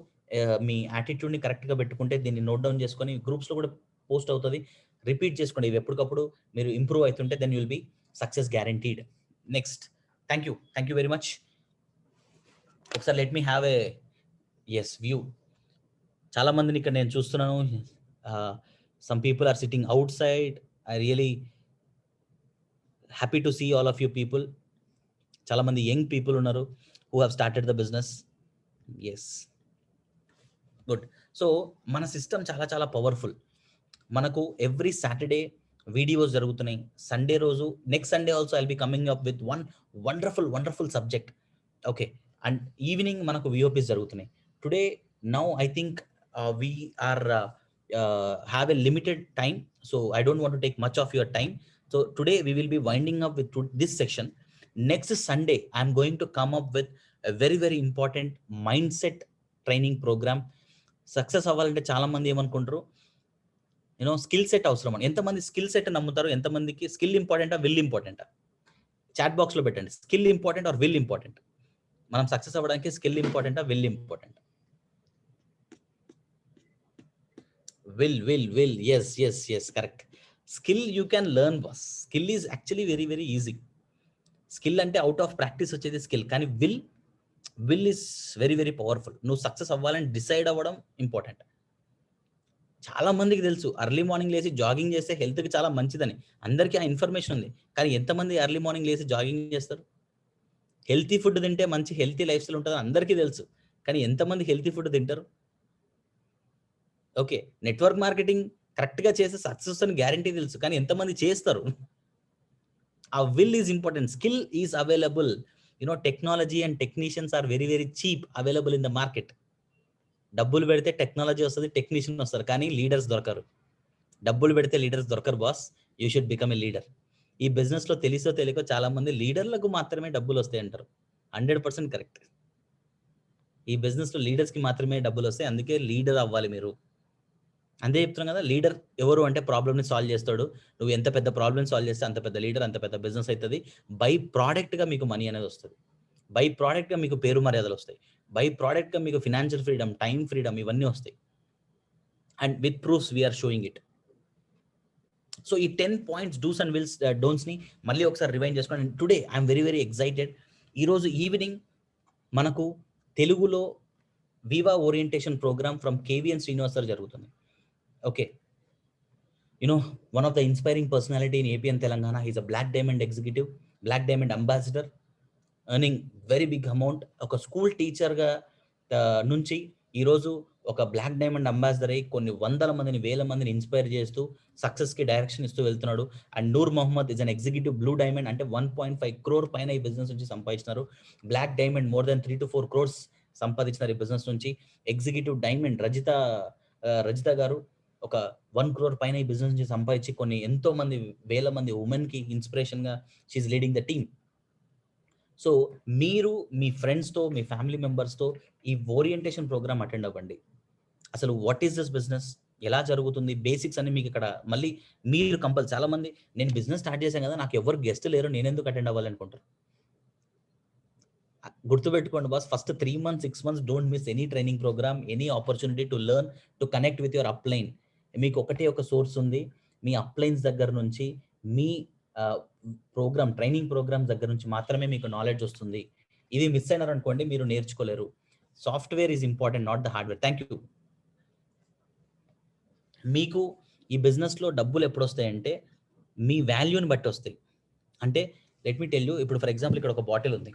A: మీ యాటిట్యూడ్‌ని కరెక్ట్‌గా పెట్టుకుంటే దీన్ని నోట్ డౌన్ చేసుకొని గ్రూప్స్‌లో కూడా పోస్ట్ అవుతది. రిపీట్ చేసుకోండి. ఇవి ఎప్పటికప్పుడు మీరు ఇంప్రూవ్ అయితుంటే then you will be success guaranteed. Next. Thank you very much. ఒకసారి let me have a view. చాలా మందిని ఇక్కడ నేను చూస్తున్నాను. Some people are sitting outside. I really happy to see all of you people. చాలా మంది యంగ్ పీపుల్ ఉన్నారు who have started the business. Yes. Good. So మన సిస్టమ్ చాలా చాలా పవర్ఫుల్. మనకు ఎవ్రీ సాటర్‌డే వీడియోస్ జరుగుతున్నాయి. సండే రోజు next Sunday also I will be coming up with one wonderful subject. Okay. And evening మనకు విఓపీస్ జరుగుతున్నాయి. Today now I think we are have a limited time, so I don't want to take much of your time. So today we will be winding up with this section. Next Sunday I am going to come up with a very important mindset training program. Success అవ్వాలంటే చాలా మంది ఏమనుకుంటారు, స్కిల్ సెట్ అవసరం అని. ఎంతమంది స్కిల్ సెట్ నమ్ముతారు? ఎంతమందికి స్కిల్ ఇంపార్టెంటా, విల్ ఇంపార్టెంటా? చాట్ బాక్స్లో పెట్టండి. Skill important or will important? మనం సక్సెస్ అవ్వడానికి స్కిల్ ఇంపార్టెంటా, will important? Will. Yes, correct. Skill you can learn, boss. Skill is actually very easy. Skill అంటే అవుట్ ఆఫ్ ప్రాక్టీస్ వచ్చేది స్కిల్. కానీ విల్ ఇస్ వెరీ పవర్ఫుల్. నువ్వు సక్సెస్ అవ్వాలని డిసైడ్ అవ్వడం ఇంపార్టెంట్. చాలా మందికి తెలుసు ఎర్లీ మార్నింగ్ లేసి జాగింగ్ చేస్తే హెల్త్‌కి చాలా మంచిదని. అందరికీ ఆ ఇన్ఫర్మేషన్ ఉంది. కానీ ఎంతమంది ఎర్లీ మార్నింగ్ లేసి జాగింగ్ చేస్తారు? హెల్తీ ఫుడ్ తింటే మంచి హెల్తీ లైఫ్ స్టైల్ ఉంటుందని అందరికీ తెలుసు. కానీ ఎంతమంది హెల్తీ ఫుడ్ తింటారు? ఓకే. నెట్వర్క్ మార్కెటింగ్ కరెక్ట్‌గా చేస్తే సక్సెస్ అని గ్యారంటీ తెలుసు. కానీ ఎంతమంది చేస్తారు? ఆ will is important. Skill is available. Technology and technicians are very cheap available in the market. డబ్బులు పెడితే టెక్నాలజీ వస్తది, టెక్నీషియన్ వస్తారు. కానీ లీడర్స్ దొరకరు. డబ్బులు పెడితే లీడర్స్ దొరకరు boss, you should become a leader. ఈ బిజినెస్ లో తెలిసో తెలియకో చాలా మంది లీడర్లకు మాత్రమే డబ్బులు వస్తాయి అంటారు. 100% కరెక్ట్. ఈ బిజినెస్ లో లీడర్స్ కి మాత్రమే డబ్బులు వస్తాయి, అందుకే లీడర్ అవ్వాలి మీరు. అంతే చెప్తున్నాం కదా, లీడర్ ఎవరు అంటే ప్రాబ్లమ్ ని సాల్వ్ చేస్తాడు. నువ్వు ఎంత పెద్ద ప్రాబ్లమ్ సాల్వ్ చేస్తే అంత పెద్ద లీడర్, అంత పెద్ద బిజినెస్ అవుతుంది. బై ప్రోడక్ట్ గా మీకు మనీ అనేది వస్తుంది, బై ప్రోడక్ట్ గా మీకు పేరు మర్యాదలు వస్తాయి, బై ప్రోడక్ట్ గా మీకు ఫినాన్షియల్ ఫ్రీడమ్, టైం ఫ్రీడమ్, ఇవన్నీ వస్తాయి. And with proofs we're showing it. So ఈ 10 points dos and wills don'ts ని మళ్ళీ ఒకసారి రివైండ్ చేసుకోండి. Today I'm very very excited. ఈరోజు ఈవినింగ్ మనకు తెలుగులో viva orientation program from KVN Srinivas sir జరుగుతుంది. Okay, one of the inspiring personality in AP and Telangana. He's a Black Diamond executive, Black Diamond ambassador, earning very big amount. ఒక స్కూల్ టీచర్గా నుంచి ఈరోజు ఒక బ్లాక్ డైమండ్ అంబాసిడర్ అయ్యి కొన్ని వందల మందిని, వేల మందిని ఇన్స్పైర్ చేస్తూ సక్సెస్కి డైరెక్షన్ ఇస్తూ వెళ్తున్నాడు. And Noor Mohammed is an executive blue diamond, అంటే 1.5 crore పైన ఈ బిజినెస్ నుంచి సంపాదించినారు. Black diamond more than 3 to 4 crores సంపాదించినారు ఈ బిజినెస్ నుంచి. ఎగ్జిక్యూటివ్ డైమండ్ రజిత గారు ఒక 1 crore పైన ఈ బిజినెస్ నుంచి సంపాదించి కొన్ని ఎంతో మంది, వేల మంది ఉమెన్ కి ఇన్స్పిరేషన్ గా she is leading the team. So మీరు మీ ఫ్రెండ్స్ తో, మీ ఫ్యామిలీ మెంబర్స్ తో ఈ ఓరియంటేషన్ ప్రోగ్రామ్ అటెండ్ అవ్వండి. అసలు వాట్ ఈస్ దిస్ బిజినెస్, ఎలా జరుగుతుంది, బేసిక్స్ అన్ని మీకు ఇక్కడ మళ్ళీ మీరు కంపల్సరీ. చాలా మంది నేను బిజినెస్ స్టార్ట్ చేశాను కదా, నాకు ఎవరు గెస్ట్ లేరు, నేను ఎందుకు అటెండ్ అవ్వాలనుకుంటారు. గుర్తుపెట్టుకోండి boss, first 3 months 6 months don't miss any training programme, any opportunity to learn, to connect with your upline. మీకు ఒకటే ఒక సోర్స్ ఉంది, మీ అప్లైన్స్ దగ్గర నుంచి, మీ ప్రోగ్రామ్, ట్రైనింగ్ ప్రోగ్రామ్స్ దగ్గర నుంచి మాత్రమే మీకు నాలెడ్జ్ వస్తుంది. ఇవి మిస్ అయినారు అనుకోండి, మీరు నేర్చుకోలేరు. Software is important, not the hardware. Thank you. మీకు ఈ బిజినెస్లో డబ్బులు ఎప్పుడు వస్తాయంటే మీ వాల్యూని బట్టి వస్తాయి. అంటే లెట్ మీ టెల్ యూ, ఇప్పుడు ఫర్ ఎగ్జాంపుల్ ఇక్కడ ఒక బాటిల్ ఉంది.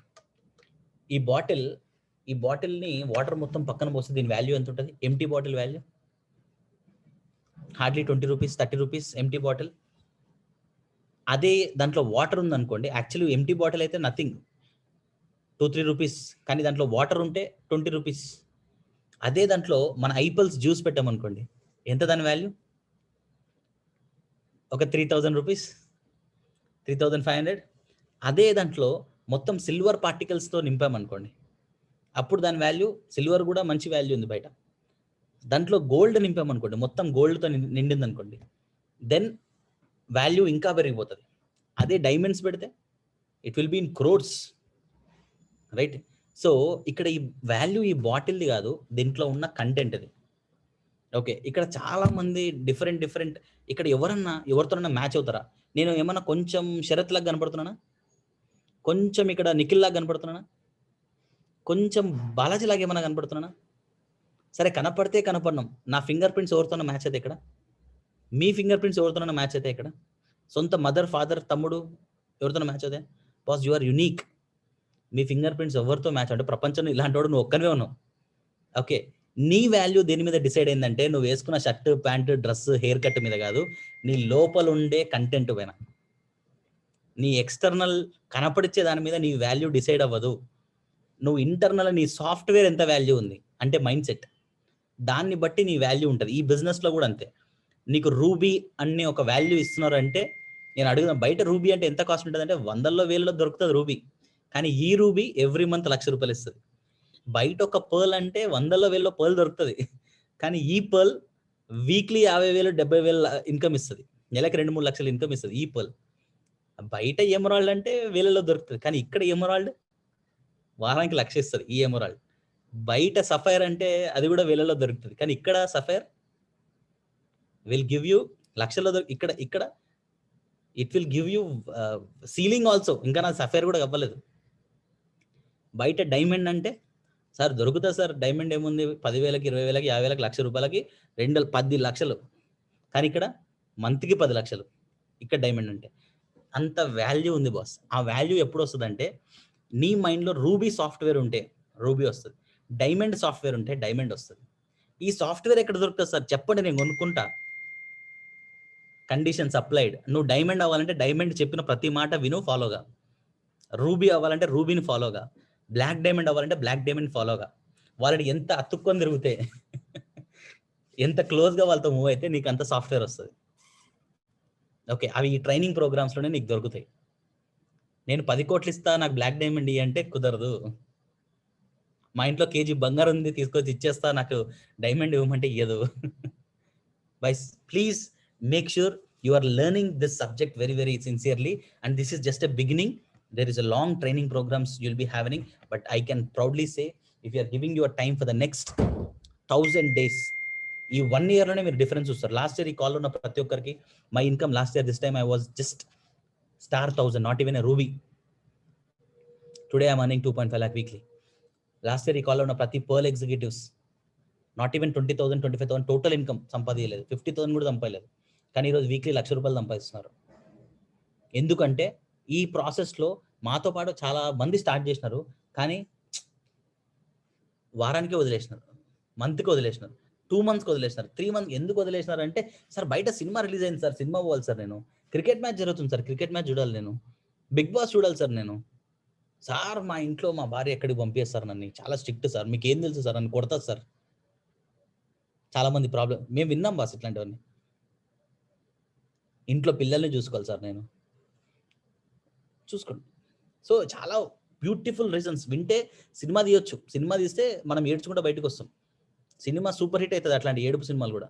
A: ఈ బాటిల్ని వాటర్ మొత్తం పక్కన పోస్తే దీని వాల్యూ ఎంత ఉంటుంది? Empty bottle value hardly 20 rupees 30 rupees empty bottle. అదే దాంట్లో వాటర్ ఉందనుకోండి, యాక్చువల్లీ ఎంటీ బాటిల్ అయితే నథింగ్, 2-3 rupees, కానీ దాంట్లో వాటర్ ఉంటే 20 rupees. అదే దాంట్లో మన ఐపల్స్ జ్యూస్ పెట్టామనుకోండి, ఎంత దాని వాల్యూ? ఒక 3,000 rupees, 3,500. అదే దాంట్లో మొత్తం సిల్వర్ పార్టికల్స్తో నింపామనుకోండి, అప్పుడు దాని వాల్యూ, సిల్వర్ కూడా మంచి వాల్యూ ఉంది బయట. దాంట్లో గోల్డ్ నింపామనుకోండి, మొత్తం గోల్డ్తో నిండింది అనుకోండి, దెన్ వాల్యూ ఇంకా పెరిగిపోతుంది. అదే డైమండ్స్ పెడితే it will be in crores, right? So ఇక్కడ ఈ వాల్యూ ఈ బాటిల్ది కాదు, దీంట్లో ఉన్న కంటెంట్ ఇది. ఓకే, ఇక్కడ చాలా మంది డిఫరెంట్ ఇక్కడ ఎవరితోనన్నా మ్యాచ్ అవుతారా? నేను ఏమన్నా కొంచెం శరత్ లాగా కనపడుతున్నానా? కొంచెం ఇక్కడ నిఖిల్ లాగా కనపడుతున్నానా? కొంచెం బాలాజీ లాగా ఏమన్నా కనపడుతున్నానా? సరే, కనపడితే కనపడినాం. నా ఫింగర్ ప్రింట్స్ ఎవరితోనో మ్యాచ్ అయితే ఇక్కడ, మీ ఫింగర్ ప్రింట్స్ ఎవరితోనో మ్యాచ్ అయితే ఇక్కడ, సొంత మదర్, ఫాదర్, తమ్ముడు ఎవరితోనో మ్యాచ్ అవుతాయి. Boss, you are unique. మీ ఫింగర్ ప్రింట్స్ ఎవరితో మ్యాచ్ అంటే ప్రపంచంలో ఇలాంటి వాడు నువ్వు ఒక్కనివే ఉన్నావు. ఓకే, నీ వాల్యూ దేని మీద డిసైడ్ అయిందంటే నువ్వు వేసుకున్న shirt, pant, dress, hair cut మీద కాదు, నీ లోపల ఉండే కంటెంట్ పైన. నీ ఎక్స్టర్నల్ కనపడిచ్చే దాని మీద నీ వాల్యూ డిసైడ్ అవ్వదు. నువ్వు ఇంటర్నల్ నీ సాఫ్ట్వేర్ ఎంత వాల్యూ ఉంది అంటే మైండ్ సెట్, దాన్ని బట్టి నీ వాల్యూ ఉంటుంది. ఈ బిజినెస్లో కూడా అంతే. నీకు రూబీ అన్ని ఒక వాల్యూ ఇస్తున్నారు అంటే, నేను అడుగుతాను, బయట రూబీ అంటే ఎంత కాస్ట్ ఉంటుంది అంటే 100,000 1,000 దొరుకుతుంది రూబీ. కానీ ఈ రూబీ ఎవ్రీ మంత్ 1,00,000 రూపాయలు ఇస్తుంది. బయట ఒక పర్ల్ అంటే 100,000 1,000 పర్ల్ దొరుకుతుంది. కానీ ఈ పర్ల్ వీక్లీ 50,000 70,000 ఇన్కమ్ ఇస్తుంది, నెలకి 2-3 లక్షలు ఇన్కమ్ ఇస్తుంది ఈ పర్ల్. బయట ఎమరాల్డ్ అంటే 1,000లో దొరుకుతుంది, కానీ ఇక్కడ ఎమరాల్డ్ వారానికి 1,00,000 ఇస్తుంది ఈ ఎమరాల్డ్. బయట సఫైర్ అంటే అది కూడా 1,000లో దొరుకుతుంది, కానీ ఇక్కడ సఫైర్ విల్ గివ్ యూ 1,00,000లో. ఇక్కడ it will give you ceiling also. ఇంకా నా సఫైర్ కూడా అవ్వలేదు. బయట డైమండ్ అంటే సార్ దొరుకుతా సార్, డైమండ్ ఏముంది 10,000కి 20,000కి 50,000కి 1,00,000 రూపాయలకి 10 లక్షలు, కానీ ఇక్కడ మంత్కి 10 లక్షలు ఇక్కడ డైమండ్ అంటే. అంత వాల్యూ ఉంది బాస్. ఆ వాల్యూ ఎప్పుడు వస్తుంది అంటే నీ మైండ్లో రూబీ సాఫ్ట్వేర్ ఉంటే రూబీ వస్తుంది, డైమండ్ సాఫ్ట్వేర్ ఉంటే డైమండ్ వస్తుంది. ఈ సాఫ్ట్వేర్ ఎక్కడ దొరుకుతుంది సార్ చెప్పండి, నేను కొనుక్కుంటా. Conditions applied. నువ్వు డైమండ్ అవ్వాలంటే డైమండ్ చెప్పిన ప్రతి మాట విను, ఫాలోగా. రూబీ అవ్వాలంటే రూబీని ఫాలోగా. బ్లాక్ డైమండ్ అవ్వాలంటే బ్లాక్ డైమండ్ ఫాలోగా. వాళ్ళని ఎంత అతుక్కొని తిరిగితే, ఎంత క్లోజ్గా వాళ్ళతో మూవ్ అయితే నీకు అంత సాఫ్ట్వేర్ వస్తుంది. ఓకే. అవి ఈ ట్రైనింగ్ ప్రోగ్రామ్స్‌లోనే నీకు దొరుకుతాయి. నేను 10 కోట్లు ఇస్తా నాకు బ్లాక్ డైమండ్ ఇయ్యి అంటే కుదరదు. మా ఇంట్లో కేజీ బంగారం ఉంది తీసుకొచ్చి ఇచ్చేస్తా నాకు డైమండ్ ఇవ్వమంటే ఇయ్యదు. Guys, please make sure you are learning this subject very, very sincerely. And this is just a beginning. There is a long training programs you'll be having, but I can proudly say, if you are giving your time for the next 1000 days, ఈ 1 year లోనే మీరు డిఫరెన్స్ చూస్తారు. లాస్ట్ ఇయర్ ఈ కాల్ ఉన్న ప్రతి ఒక్కరికి my income last year this time I was just start 1000, not even a ruby. Today I'm earning 2.5 lakh weekly. Last year ఈ కాల్ ఉన్న ప్రతి pearl executives not even 20,000, 25,000 total income సంపాదించలేదు, 50,000 కూడా సంపాదలేదు. కానీ ఈరోజు వీక్లీ ₹1,00,000 సంపాదిస్తున్నారు. ఎందుకంటే ఈ ప్రాసెస్లో మాతో పాటు చాలా మంది స్టార్ట్ చేసినారు, కానీ వారానికి వదిలేసినారు, మంత్కి వదిలేసినారు, 2 మంత్స్కి వదిలేసినారు, 3 మంత్స్. ఎందుకు వదిలేసినారు అంటే, సార్ బయట సినిమా రిలీజ్ అయింది సార్, సినిమా పోవాలి సార్, నేను క్రికెట్ మ్యాచ్ జరుగుతుంది సార్, క్రికెట్ మ్యాచ్ చూడాలి, నేను బిగ్ బాస్ చూడాలి సార్, నేను సార్ మా ఇంట్లో మా భార్య ఎక్కడికి పంపిస్తారు నన్ను, చాలా స్ట్రిక్ట్ సార్, మీకు ఏం తెలుసు సార్, నన్ను కొడతారు సార్. చాలా మంది ప్రాబ్లం మేము విన్నాం బాస్ ఇట్లాంటివన్నీ. ఇంట్లో పిల్లల్ని చూసుకోవాలి సార్, నేను చూసుకోండి. సో చాలా బ్యూటిఫుల్ రీజన్స్ వింటే సినిమా తీయొచ్చు, సినిమా తీస్తే మనం ఏడ్చుకుంటూ బయటకు వస్తాం, సినిమా సూపర్ హిట్ అవుతుంది. అట్లాంటి ఏడుపు సినిమాలు కూడా.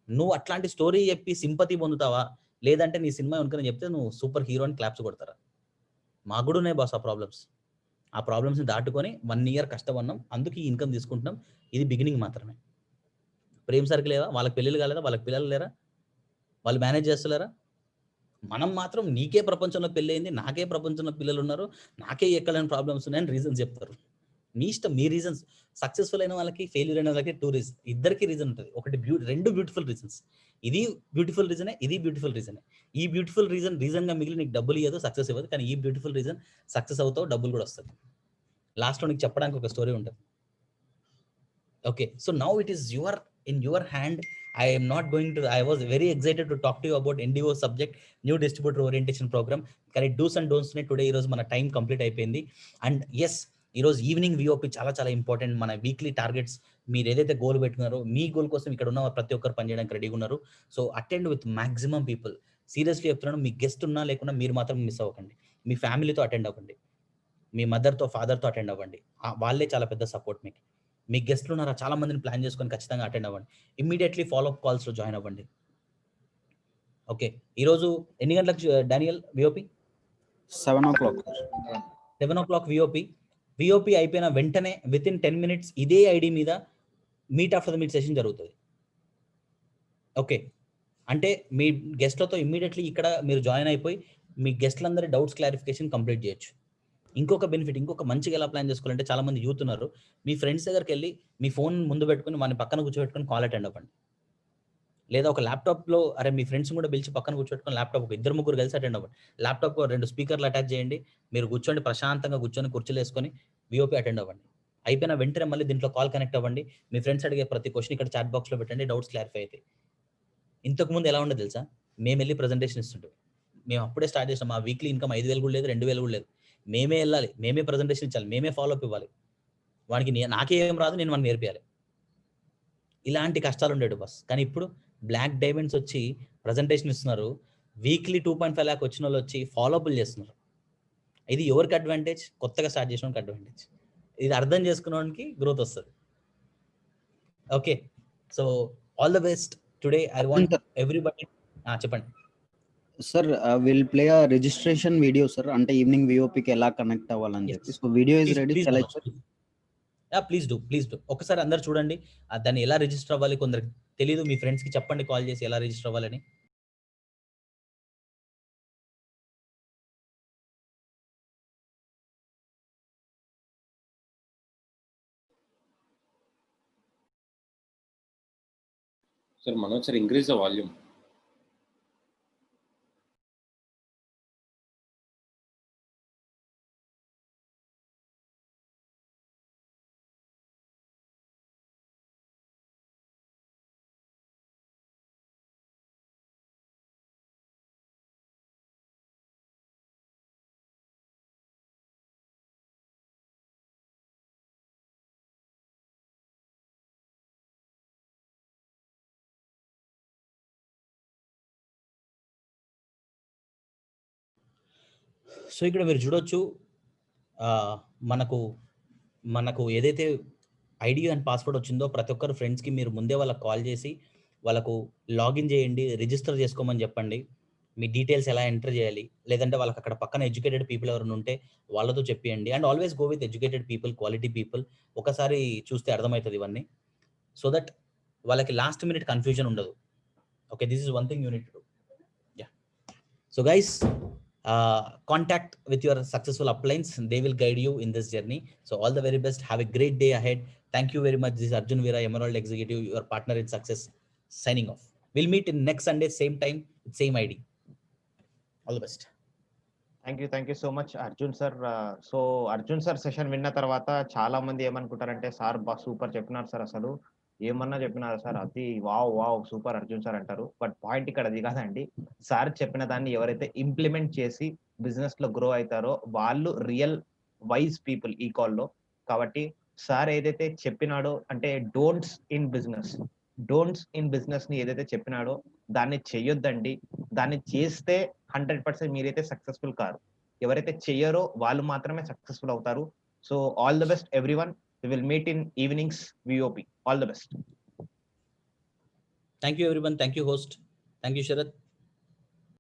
A: నువ్వు అట్లాంటి స్టోరీ చెప్పి సింపతి పొందుతావా, లేదంటే నీ సినిమా వెనుకని చెప్తే నువ్వు సూపర్ హీరో అని క్లాప్స్ కొడతారా? మాకు కూడా ఉన్నాయి బాస్ ఆ ప్రాబ్లమ్స్. ఆ ప్రాబ్లమ్స్ని దాటుకొని 1 year కష్టపడినాం, అందుకు ఈ ఇన్కమ్ తీసుకుంటున్నాం. ఇది బిగినింగ్ మాత్రమే. ప్రేమ్ సర్కిల్ లేదా, వాళ్ళకి పెళ్ళిళ్ళు కాలేదా, వాళ్ళకి పిల్లలు లేరా, వాళ్ళు మేనేజ్ చేస్తలేరా? మనం మాత్రం నీకే ప్రపంచంలో పెళ్ళయింది, నాకే ప్రపంచంలో పిల్లలు ఉన్నారు, నాకే ఎక్కలేని ప్రాబ్లమ్స్ ఉన్నాయని రీజన్స్ చెప్తారు. మీ ఇష్టం, మీ రీజన్స్. సక్సెస్ఫుల్ అయిన వాళ్ళకి, ఫెయిల్యూర్ అయిన వాళ్ళకి 2 రీజన్, ఇద్దరికి రీజన్ ఉంటుంది. ఒకటి 2 బ్యూటిఫుల్ రీజన్స్. ఇది బ్యూటిఫుల్ రీజనే, ఇది బ్యూటిఫుల్ రీజనే. ఈ బ్యూటిఫుల్ రీజన్గా మిగిలి నీకు డబ్బులు ఇవ్వదు, సక్సెస్ ఇవ్వదు. కానీ ఈ బ్యూటిఫుల్ రీజన్ సక్సెస్ అవుతావు, డబ్బులు కూడా వస్తుంది. లాస్ట్లో నీకు చెప్పడానికి ఒక స్టోరీ ఉంటుంది. Okay, so now it is in your hand. I am not going to, I was very excited to talk to you about NDO subject, new distributor orientation program. కానీ డూస్ అండ్ డోంట్స్ నే టుడే ఈరోజు మన టైం కంప్లీట్ అయిపోయింది. అండ్ ఎస్, ఈరోజు ఈవినింగ్ విఓపి చాలా చాలా ఇంపార్టెంట్. మన వీక్లీ టార్గెట్స్, మీరు ఏదైతే గోల్ పెట్టుకున్నారో మీ గోల్ కోసం ఇక్కడ ఉన్న ప్రతి ఒక్కరు పనిచేయడానికి రెడీగా ఉన్నారు. So attend with maximum people. Seriously చెప్తున్నాను, మీ గెస్ట్ ఉన్నా లేకున్నా మీరు మాత్రం మిస్ అవ్వకండి. మీ ఫ్యామిలీతో అటెండ్ అవ్వండి, మీ మదర్తో ఫాదర్తో అటెండ్ అవ్వండి. వాళ్ళే చాలా పెద్ద సపోర్ట్ మీకు. మీ గెస్ట్లు ఉన్నారా, చాలా మందిని ప్లాన్ చేసుకొని ఖచ్చితంగా అటెండ్ అవ్వండి. ఇమ్మీడియట్లీ ఫాలోఅప్ కాల్స్లో జాయిన్ అవ్వండి. ఓకే, ఈరోజు ఎన్ని గంటలకు Daniel VOP?
F: 7 o'clock.
A: 7 o'clock VOP అయిపోయిన వెంటనే విత్ ఇన్ 10 minutes ఇదే ఐడి మీద meet after the meet session జరుగుతుంది. ఓకే, అంటే మీ గెస్ట్లతో ఇమ్మీడియట్లీ ఇక్కడ మీరు జాయిన్ అయిపోయి మీ గెస్ట్లందరి డౌట్స్ క్లారిఫికేషన్ కంప్లీట్ చేయొచ్చు. ఇంకొక బెనిఫిట్, ఇంకొక మంచిగా ఎలా ప్లాన్ చేసుకోవాలంటే, చాలా మంది యూత్ ఉన్నారు, మీ ఫ్రెండ్స్ దగ్గరికి వెళ్ళి మీ ఫోన్ ముందు పెట్టుకుని వాడిని పక్కన కూర్చోబెట్టుకొని కాల్ అటెండ్ అవ్వండి. లేదా ఒక ల్యాప్టాప్లో, అరే మీ ఫ్రెండ్స్ కూడా పిలిచి పక్కన కూర్చోబెట్టుకొని ల్యాప్టాప్ ఒక 2-3 కలిసి అటెండ్ అవ్వండి. ల్యాప్టాప్ 2 స్పీకర్లు అటాచ్ చేయండి, మీరు కూర్చోండి, ప్రశాంతంగా కూర్చొని కుర్చీలు వేసుకొని విఓపి అటెండ్ అవ్వండి. అయిపోయిన వెంటనే మళ్ళీ దీంట్లో కాల్ కనెక్ట్ అవ్వండి. మీ ఫ్రెండ్స్ అడిగే ప్రతి క్వశ్చన్ ఇక్కడ చాట్ బాక్స్లో పెట్టండి, డౌట్స్ క్లారిఫై అవుతాయి. ఇంతకుముందు ఎలా ఉండదు తెలుసా, మేము వెళ్ళి ప్రజెంటేషన్ ఇస్తుంటాం. మేము అప్పుడే స్టార్ట్ చేసాం, మా వీక్లీ ఇన్కమ్ 5,000 కూడా లేదు, 2,000 కూడా లేదు. మేమే వెళ్ళాలి, మేమే ప్రజెంటేషన్ ఇచ్చాలి, మేమే ఫాలోఅప్ ఇవ్వాలి. వాడికి నాకే ఏం రాదు, నేను వాడిని నేర్పియాలి. ఇలాంటి కష్టాలు ఉండేవి బస్. కానీ ఇప్పుడు బ్లాక్ డైమండ్స్ వచ్చి ప్రజెంటేషన్ ఇస్తున్నారు, వీక్లీ 2.5 lakh వచ్చిన వాళ్ళు వచ్చి ఫాలోఅప్లు చేస్తున్నారు. ఇది ఎవరికి అడ్వాంటేజ్? కొత్తగా స్టార్ట్ చేసిన వాళ్ళకి అడ్వాంటేజ్. ఇది అర్థం చేసుకున్నవానికి గ్రోత్ వస్తుంది. Okay, so all the best today. I want everybody. చెప్పండి
F: Sir, we'll play a registration video, sir. Ante evening VOP ki ela connect అవ్వాలని చెప్పి. So video is ready. Shall I, sir?
A: Please do. ఒకసారి అందరు చూడండి, దాన్ని ఎలా రిజిస్టర్ అవ్వాలి, కొందరికి తెలియదు, మీ ఫ్రెండ్స్కి చెప్పండి కాల్ చేసి ఎలా రిజిస్టర్ అవ్వాలని.
D: Sir, Manoj sir, increase the volume.
A: So ఇక్కడ మీరు చూడొచ్చు మనకు మనకు ఏదైతే ఐడి అండ్ పాస్వర్డ్ వచ్చిందో ప్రతి ఒక్కరు ఫ్రెండ్స్కి మీరు ముందే వాళ్ళకి కాల్ చేసి వాళ్ళకు లాగిన్ చేయండి, రిజిస్టర్ చేసుకోమని చెప్పండి. మీ డీటెయిల్స్ ఎలా ఎంటర్ చేయాలి, లేదంటే వాళ్ళకి అక్కడ పక్కన ఎడ్యుకేటెడ్ పీపుల్ ఎవరైనా ఉంటే వాళ్ళతో చెప్పియండి. And always go with educated people, quality people. ఒకసారి చూస్తే అర్థమవుతుంది ఇవన్నీ, సో దట్ వాళ్ళకి లాస్ట్ మినిట్ కన్ఫ్యూజన్ ఉండదు. Okay, this is one thing you need to do. Yeah, so guys, contact with your successful uplines. They will guide you in this journey. So all the very best. Have a great day ahead. Thank you very much. This is Arjun Veera, Emerald Executive, your partner in success, signing off. We'll meet in next Sunday, same time, same ID. All the best.
E: Thank you so much Arjun sir. So Arjun sir session విన్న తర్వాత చాలా మంది ఏమనుకుంటారంటే, సార్ సూపర్ చెప్పినారు సార్, అసలు ఏమన్నా చెప్పినారు సార్, అది వావ్ సూపర్ అర్జున్ సార్ అంటారు. బట్ పాయింట్ ఇక్కడ అది కాదండి. సార్ చెప్పిన దాన్ని ఎవరైతే ఇంప్లిమెంట్ చేసి బిజినెస్ లో గ్రో అవుతారో వాళ్ళు రియల్ వైజ్ పీపుల్ ఈ కాల్లో. కాబట్టి సార్ ఏదైతే చెప్పినాడో, అంటే డోంట్స్ ఇన్ బిజినెస్ ని ఏదైతే చెప్పినాడో దాన్ని చెయ్యొద్దండి. దాన్ని చేస్తే 100% మీరైతే సక్సెస్ఫుల్ కారు. ఎవరైతే చెయ్యరో వాళ్ళు మాత్రమే సక్సెస్ఫుల్ అవుతారు. So all the best everyone. We will meet in evenings VOP. All the best.
A: Thank you everyone. Thank you host. Thank you Sharath.